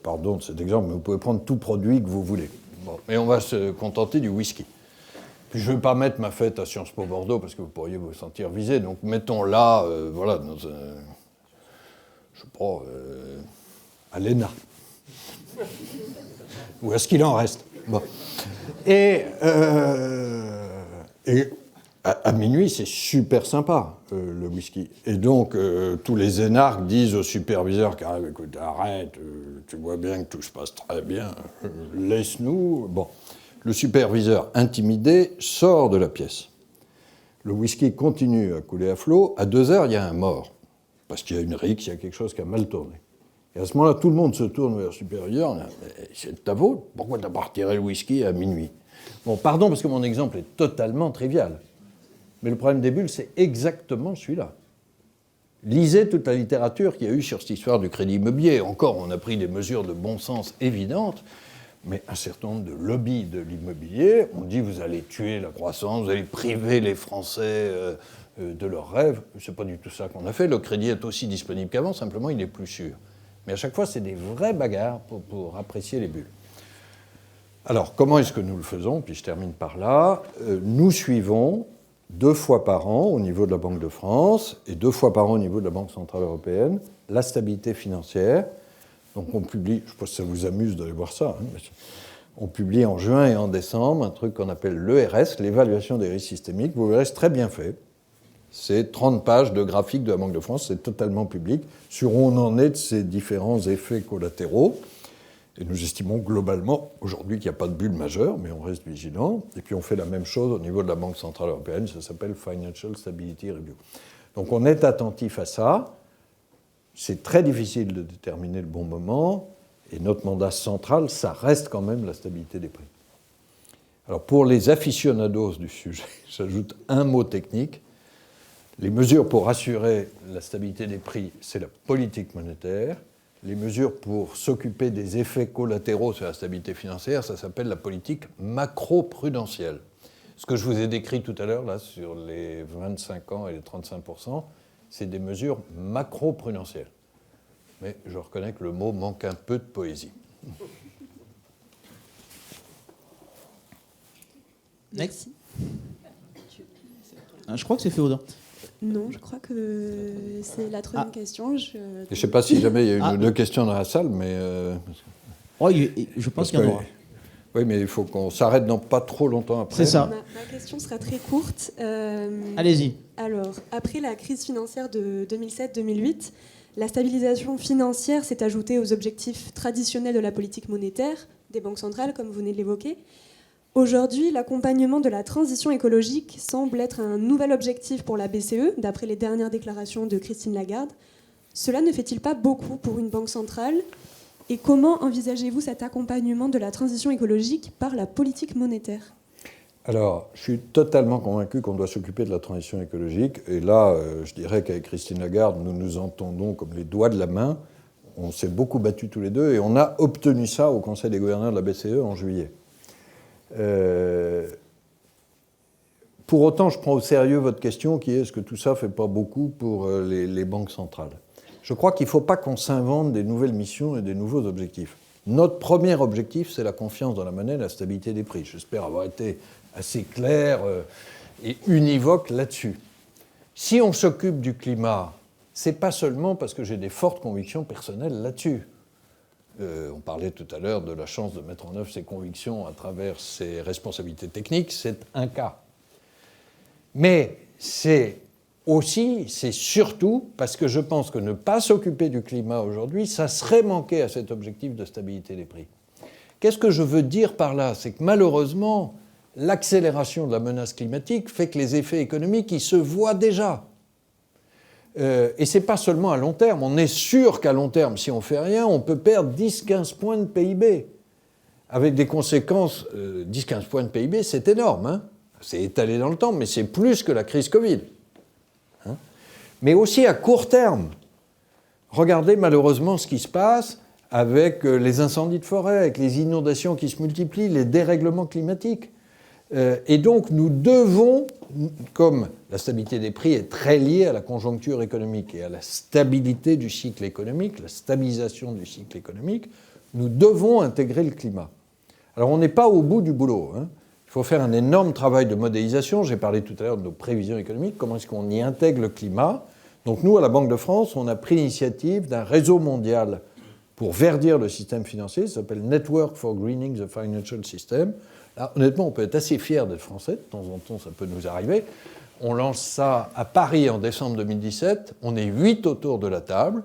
Pardon de cet exemple, mais vous pouvez prendre tout produit que vous voulez. Bon, mais on va se contenter du whisky. Puis je ne vais pas mettre ma fête à Sciences Po Bordeaux parce que vous pourriez vous sentir visé. Donc mettons là, voilà, dans un, je sais pas, à l'ENA. Ou à ce qu'il en reste. Bon. Et à minuit, c'est super sympa, le whisky. Et donc, tous les énarques disent au superviseur, écoute, arrête, tu vois bien que tout se passe très bien, laisse-nous. Bon. Le superviseur, intimidé, sort de la pièce. Le whisky continue à couler à flot. À 2 heures, il y a un mort. Parce qu'il y a une rixe, il y a quelque chose qui a mal tourné. Et à ce moment-là, tout le monde se tourne vers le supérieur. C'est de ta faute. Pourquoi tu n'as pas retiré le whisky à minuit? Bon, pardon, parce que mon exemple est totalement trivial. Mais le problème des bulles, c'est exactement celui-là. Lisez toute la littérature qu'il y a eu sur cette histoire du crédit immobilier. Encore, on a pris des mesures de bon sens évidentes, mais un certain nombre de lobbies de l'immobilier ont dit vous allez tuer la croissance, vous allez priver les Français de leurs rêves. C'est pas du tout ça qu'on a fait. Le crédit est aussi disponible qu'avant, simplement il n'est plus sûr. Mais à chaque fois, c'est des vraies bagarres pour apprécier les bulles. Alors, comment est-ce que nous le faisons? Puis je termine par là. Nous suivons 2 fois par an au niveau de la Banque de France et 2 fois par an au niveau de la Banque Centrale Européenne la stabilité financière. Donc on publie, je ne sais pas si ça vous amuse d'aller voir ça, hein, mais on publie en juin et en décembre un truc qu'on appelle l'ERS, l'évaluation des risques systémiques. Vous verrez, c'est très bien fait. C'est 30 pages de graphiques de la Banque de France, c'est totalement public, sur où on en est de ces différents effets collatéraux. Et nous estimons globalement, aujourd'hui, qu'il n'y a pas de bulle majeure, mais on reste vigilant. Et puis on fait la même chose au niveau de la Banque Centrale Européenne, ça s'appelle Financial Stability Review. Donc on est attentif à ça. C'est très difficile de déterminer le bon moment, et notre mandat central, ça reste quand même la stabilité des prix. Alors pour les aficionados du sujet, j'ajoute un mot technique. Les mesures pour assurer la stabilité des prix, c'est la politique monétaire. Les mesures pour s'occuper des effets collatéraux sur la stabilité financière, ça s'appelle la politique macro-prudentielle. Ce que je vous ai décrit tout à l'heure, là, sur les 25 ans et les 35%, c'est des mesures macro-prudentielles. Mais je reconnais que le mot manque un peu de poésie. Merci. Je crois que c'est Féodor. Non, je crois que c'est la troisième question. Je ne sais pas si jamais il y a une ou deux questions dans la salle, mais... Oh, je pense qu'il y en aura. Oui, mais il faut qu'on s'arrête dans pas trop longtemps après. C'est ça. Ma question sera très courte. Allez-y. Alors, après la crise financière de 2007-2008, la stabilisation financière s'est ajoutée aux objectifs traditionnels de la politique monétaire des banques centrales, comme vous venez de l'évoquer. Aujourd'hui, l'accompagnement de la transition écologique semble être un nouvel objectif pour la BCE, d'après les dernières déclarations de Christine Lagarde. Cela ne fait-il pas beaucoup pour une banque centrale? Et comment envisagez-vous cet accompagnement de la transition écologique par la politique monétaire? Alors, je suis totalement convaincu qu'on doit s'occuper de la transition écologique. Et là, je dirais qu'avec Christine Lagarde, nous nous entendons comme les doigts de la main. On s'est beaucoup battus tous les deux et on a obtenu ça au Conseil des gouverneurs de la BCE en juillet. Pour autant, je prends au sérieux votre question qui est est-ce que tout ça ne fait pas beaucoup pour les banques centrales? Je crois qu'il ne faut pas qu'on s'invente des nouvelles missions et des nouveaux objectifs. Notre premier objectif, c'est la confiance dans la monnaie et la stabilité des prix. J'espère avoir été assez clair et univoque là-dessus. Si on s'occupe du climat, ce n'est pas seulement parce que j'ai des fortes convictions personnelles là-dessus. On parlait tout à l'heure de la chance de mettre en œuvre ses convictions à travers ses responsabilités techniques, c'est un cas. Mais c'est surtout parce que je pense que ne pas s'occuper du climat aujourd'hui, ça serait manquer à cet objectif de stabilité des prix. Qu'est-ce que je veux dire par là? C'est que malheureusement, l'accélération de la menace climatique fait que les effets économiques, ils se voient déjà. Et ce n'est pas seulement à long terme. On est sûr qu'à long terme, si on ne fait rien, on peut perdre 10-15 points de PIB. Avec des conséquences, 10-15 points de PIB, c'est énorme. Hein, c'est étalé dans le temps, mais c'est plus que la crise Covid. Hein, mais aussi à court terme. Regardez malheureusement ce qui se passe avec les incendies de forêt, avec les inondations qui se multiplient, les dérèglements climatiques. Et donc, nous devons, comme la stabilité des prix est très liée à la conjoncture économique et à la stabilité du cycle économique, la stabilisation du cycle économique, nous devons intégrer le climat. Alors, on n'est pas au bout du boulot, hein. Il faut faire un énorme travail de modélisation. J'ai parlé tout à l'heure de nos prévisions économiques. Comment est-ce qu'on y intègre le climat? Donc, nous, à la Banque de France, on a pris l'initiative d'un réseau mondial pour verdir le système financier. Ça s'appelle Network for Greening the Financial System. Là, honnêtement, on peut être assez fier d'être français. De temps en temps, ça peut nous arriver. On lance ça à Paris en décembre 2017. On est 8 autour de la table.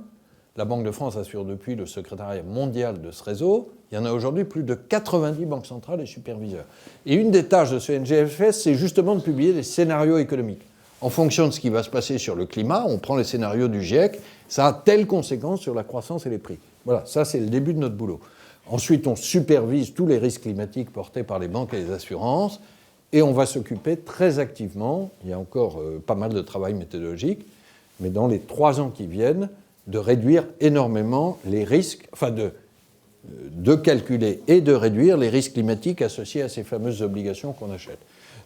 La Banque de France assure depuis le secrétariat mondial de ce réseau. Il y en a aujourd'hui plus de 90 banques centrales et superviseurs. Et une des tâches de ce NGFS, c'est justement de publier des scénarios économiques. En fonction de ce qui va se passer sur le climat, on prend les scénarios du GIEC, ça a telle conséquence sur la croissance et les prix. Voilà, ça c'est le début de notre boulot. Ensuite, on supervise tous les risques climatiques portés par les banques et les assurances, et on va s'occuper très activement, il y a encore pas mal de travail méthodologique, mais dans les 3 ans qui viennent, de réduire énormément les risques, enfin de calculer et de réduire les risques climatiques associés à ces fameuses obligations qu'on achète.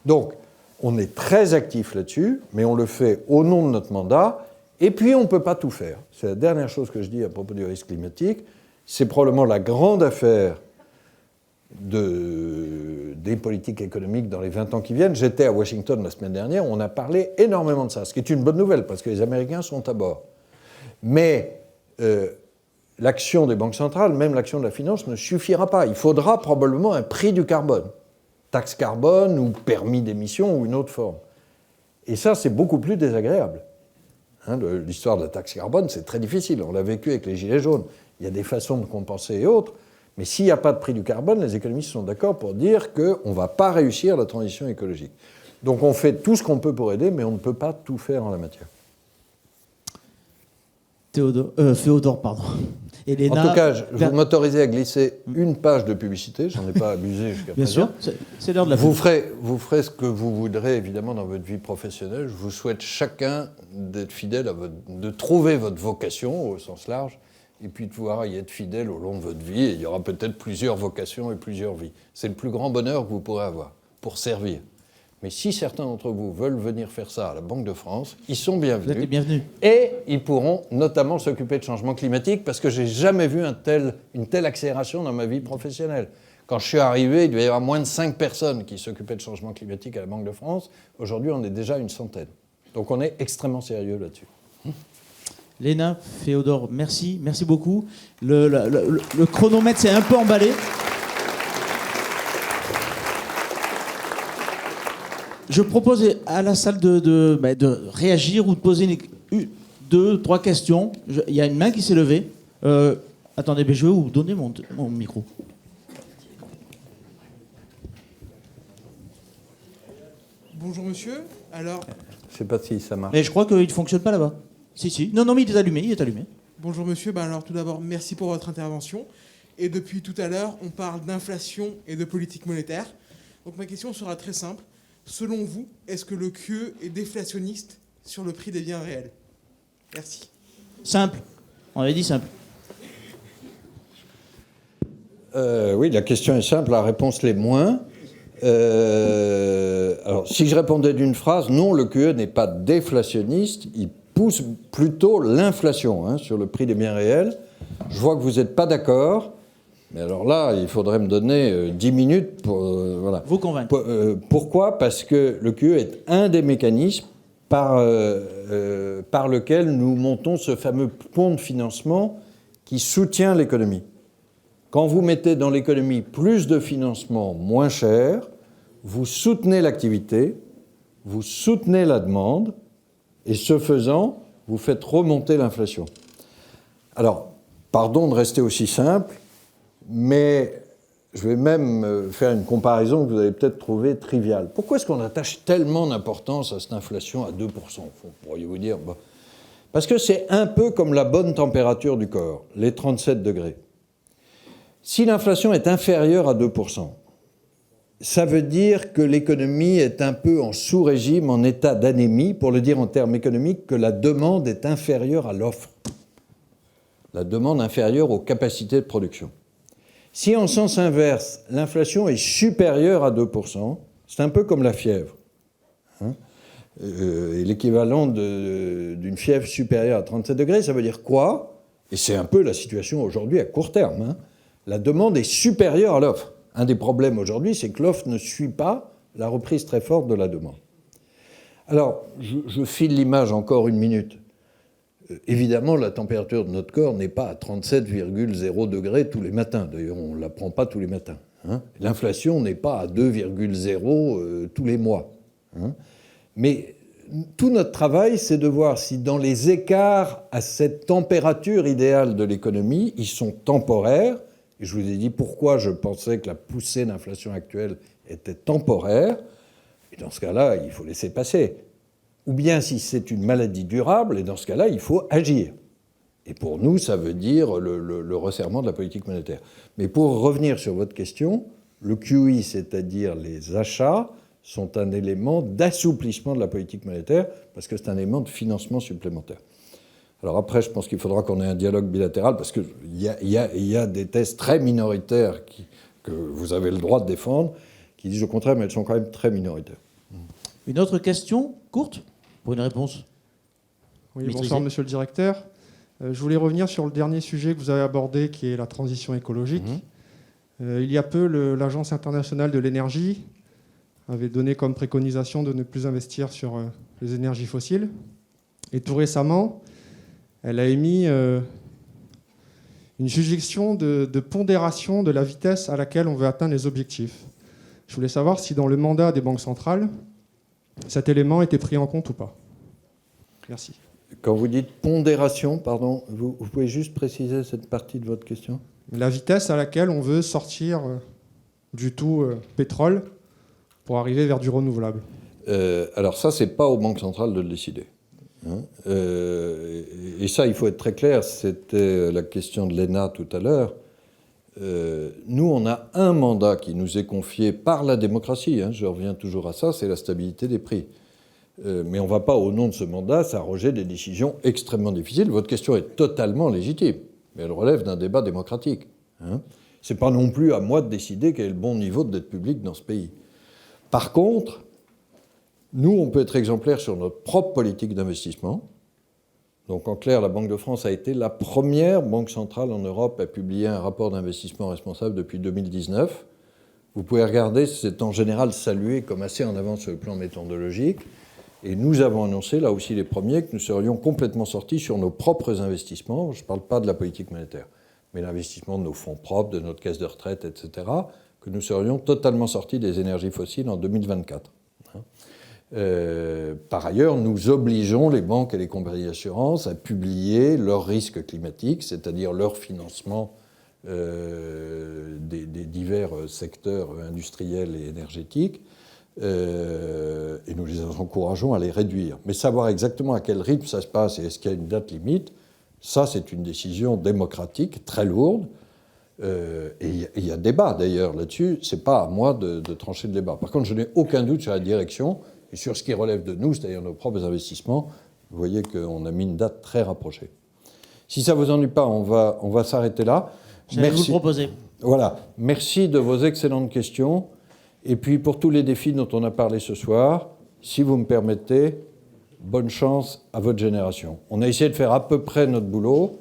Donc, on est très actif là-dessus, mais on le fait au nom de notre mandat, et puis on ne peut pas tout faire. C'est la dernière chose que je dis à propos du risque climatique. C'est probablement la grande affaire des politiques économiques dans les 20 ans qui viennent. J'étais à Washington la semaine dernière, on a parlé énormément de ça, ce qui est une bonne nouvelle, parce que les Américains sont à bord. Mais l'action des banques centrales, même l'action de la finance, ne suffira pas. Il faudra probablement un prix du carbone, taxe carbone ou permis d'émission ou une autre forme. Et ça, c'est beaucoup plus désagréable. Hein, l'histoire de la taxe carbone, c'est très difficile. On l'a vécu avec les gilets jaunes. Il y a des façons de compenser et autres. Mais s'il n'y a pas de prix du carbone, les économistes sont d'accord pour dire qu'on ne va pas réussir la transition écologique. Donc on fait tout ce qu'on peut pour aider, mais on ne peut pas tout faire en la matière. Féodor, pardon. Elena, en tout cas, vous m'autorisez à glisser une page de publicité, j'en ai pas abusé jusqu'à présent. Bien sûr, c'est l'heure de la vous ferez ce que vous voudrez, évidemment, dans votre vie professionnelle. Je vous souhaite chacun d'être fidèle de trouver votre vocation, au sens large, et puis de pouvoir y être fidèle au long de votre vie. Et il y aura peut-être plusieurs vocations et plusieurs vies. C'est le plus grand bonheur que vous pourrez avoir, pour servir. Mais si certains d'entre vous veulent venir faire ça à la Banque de France, ils sont bienvenus. Vous êtes les bienvenus. Et ils pourront notamment s'occuper de changement climatique, parce que je n'ai jamais vu une telle accélération dans ma vie professionnelle. Quand je suis arrivé, il devait y avoir moins de 5 personnes qui s'occupaient de changement climatique à la Banque de France. Aujourd'hui, on est déjà une centaine. Donc on est extrêmement sérieux là-dessus. Léna, Féodor, merci beaucoup. Le chronomètre s'est un peu emballé. Je propose à la salle de réagir ou de poser 2, 3 questions. Il y a une main qui s'est levée. Attendez, je vais vous donner mon micro. Bonjour monsieur, alors... Je ne sais pas si ça marche. Mais je crois qu'il ne fonctionne pas là-bas. Si. Non, mais il est allumé. Bonjour monsieur, alors tout d'abord, merci pour votre intervention. Et depuis tout à l'heure, on parle d'inflation et de politique monétaire. Donc ma question sera très simple. Selon vous, est-ce que le QE est déflationniste sur le prix des biens réels? Merci. Simple. On avait dit simple. Oui, la question est simple, la réponse l'est moins. Alors, si je répondais d'une phrase, non, le QE n'est pas déflationniste, il pousse plutôt l'inflation sur le prix des biens réels. Je vois que vous n'êtes pas d'accord. Mais alors là, il faudrait me donner 10 minutes pour... voilà. Vous convaincre. Pourquoi ? Parce que le QE est un des mécanismes par lequel nous montons ce fameux pont de financement qui soutient l'économie. Quand vous mettez dans l'économie plus de financement moins cher, vous soutenez l'activité, vous soutenez la demande, et ce faisant, vous faites remonter l'inflation. Alors, pardon de rester aussi simple, mais je vais même faire une comparaison que vous allez peut-être trouver triviale. Pourquoi est-ce qu'on attache tellement d'importance à cette inflation à 2%, pourriez-vous dire ? Parce que c'est un peu comme la bonne température du corps, les 37 degrés. Si l'inflation est inférieure à 2%, ça veut dire que l'économie est un peu en sous-régime, en état d'anémie, pour le dire en termes économiques, que la demande est inférieure à l'offre. La demande inférieure aux capacités de production. Si en sens inverse, l'inflation est supérieure à 2%, C'est un peu comme la fièvre. Et l'équivalent d'une fièvre supérieure à 37 degrés, ça veut dire quoi? Et c'est un peu la situation aujourd'hui à court terme. La demande est supérieure à l'offre. Un des problèmes aujourd'hui, c'est que l'offre ne suit pas la reprise très forte de la demande. Alors, je file l'image encore une minute. Évidemment, la température de notre corps n'est pas à 37,0 degrés tous les matins. D'ailleurs, on ne la prend pas tous les matins. L'inflation n'est pas à 2,0 tous les mois. Mais tout notre travail, c'est de voir si dans les écarts à cette température idéale de l'économie, ils sont temporaires. Et je vous ai dit pourquoi je pensais que la poussée d'inflation actuelle était temporaire. Et dans ce cas-là, il faut laisser passer. Ou bien si c'est une maladie durable, et dans ce cas-là, il faut agir. Et pour nous, ça veut dire le resserrement de la politique monétaire. Mais pour revenir sur votre question, le QE, c'est-à-dire les achats, sont un élément d'assouplissement de la politique monétaire, parce que c'est un élément de financement supplémentaire. Alors après, je pense qu'il faudra qu'on ait un dialogue bilatéral, parce qu'il y a des thèses très minoritaires que vous avez le droit de défendre, qui disent au contraire, mais elles sont quand même très minoritaires. Une autre question, courte, pour une réponse. Oui, bonsoir, monsieur le directeur. Je voulais revenir sur le dernier sujet que vous avez abordé, qui est la transition écologique. Il y a peu, l'Agence internationale de l'énergie avait donné comme préconisation de ne plus investir sur les énergies fossiles. Et tout récemment, elle a émis une suggestion de pondération de la vitesse à laquelle on veut atteindre les objectifs. Je voulais savoir si dans le mandat des banques centrales, cet élément était pris en compte ou pas. Merci. Quand vous dites pondération, pardon, vous pouvez juste préciser cette partie de votre question? La vitesse à laquelle on veut sortir du tout pétrole pour arriver vers du renouvelable. Alors ça, c'est pas aux banques centrales de le décider. Et ça, il faut être très clair, c'était la question de l'ENA tout à l'heure. Nous, on a un mandat qui nous est confié par la démocratie, je reviens toujours à ça, c'est la stabilité des prix. Mais on ne va pas, au nom de ce mandat, s'arroger des décisions extrêmement difficiles. Votre question est totalement légitime, mais elle relève d'un débat démocratique. Ce n'est pas non plus à moi de décider quel est le bon niveau de dette publique dans ce pays. Par contre, nous, on peut être exemplaires sur notre propre politique d'investissement. Donc, en clair, la Banque de France a été la première banque centrale en Europe à publier un rapport d'investissement responsable depuis 2019. Vous pouvez regarder, c'est en général salué comme assez en avance sur le plan méthodologique. Et nous avons annoncé, là aussi les premiers, que nous serions complètement sortis sur nos propres investissements. Je ne parle pas de la politique monétaire, mais l'investissement de nos fonds propres, de notre caisse de retraite, etc., que nous serions totalement sortis des énergies fossiles en 2024. Par ailleurs, nous obligeons les banques et les compagnies d'assurance à publier leurs risques climatiques, c'est-à-dire leur financement des divers secteurs industriels et énergétiques, et nous les encourageons à les réduire. Mais savoir exactement à quel rythme ça se passe et est-ce qu'il y a une date limite, ça c'est une décision démocratique très lourde. Et il y a débat d'ailleurs là-dessus, c'est pas à moi de trancher le débat. Par contre, je n'ai aucun doute sur la direction et sur ce qui relève de nous, c'est-à-dire nos propres investissements. Vous voyez qu'on a mis une date très rapprochée. Si ça ne vous ennuie pas, on va s'arrêter là. J'allais vous le proposer. Voilà, merci de vos excellentes questions. Et puis pour tous les défis dont on a parlé ce soir, si vous me permettez, bonne chance à votre génération. On a essayé de faire à peu près notre boulot.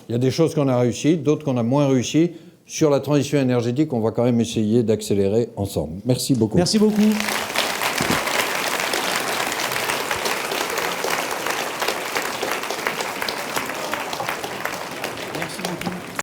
Il y a des choses qu'on a réussies, d'autres qu'on a moins réussies. Sur la transition énergétique, on va quand même essayer d'accélérer ensemble. Merci beaucoup. Merci beaucoup.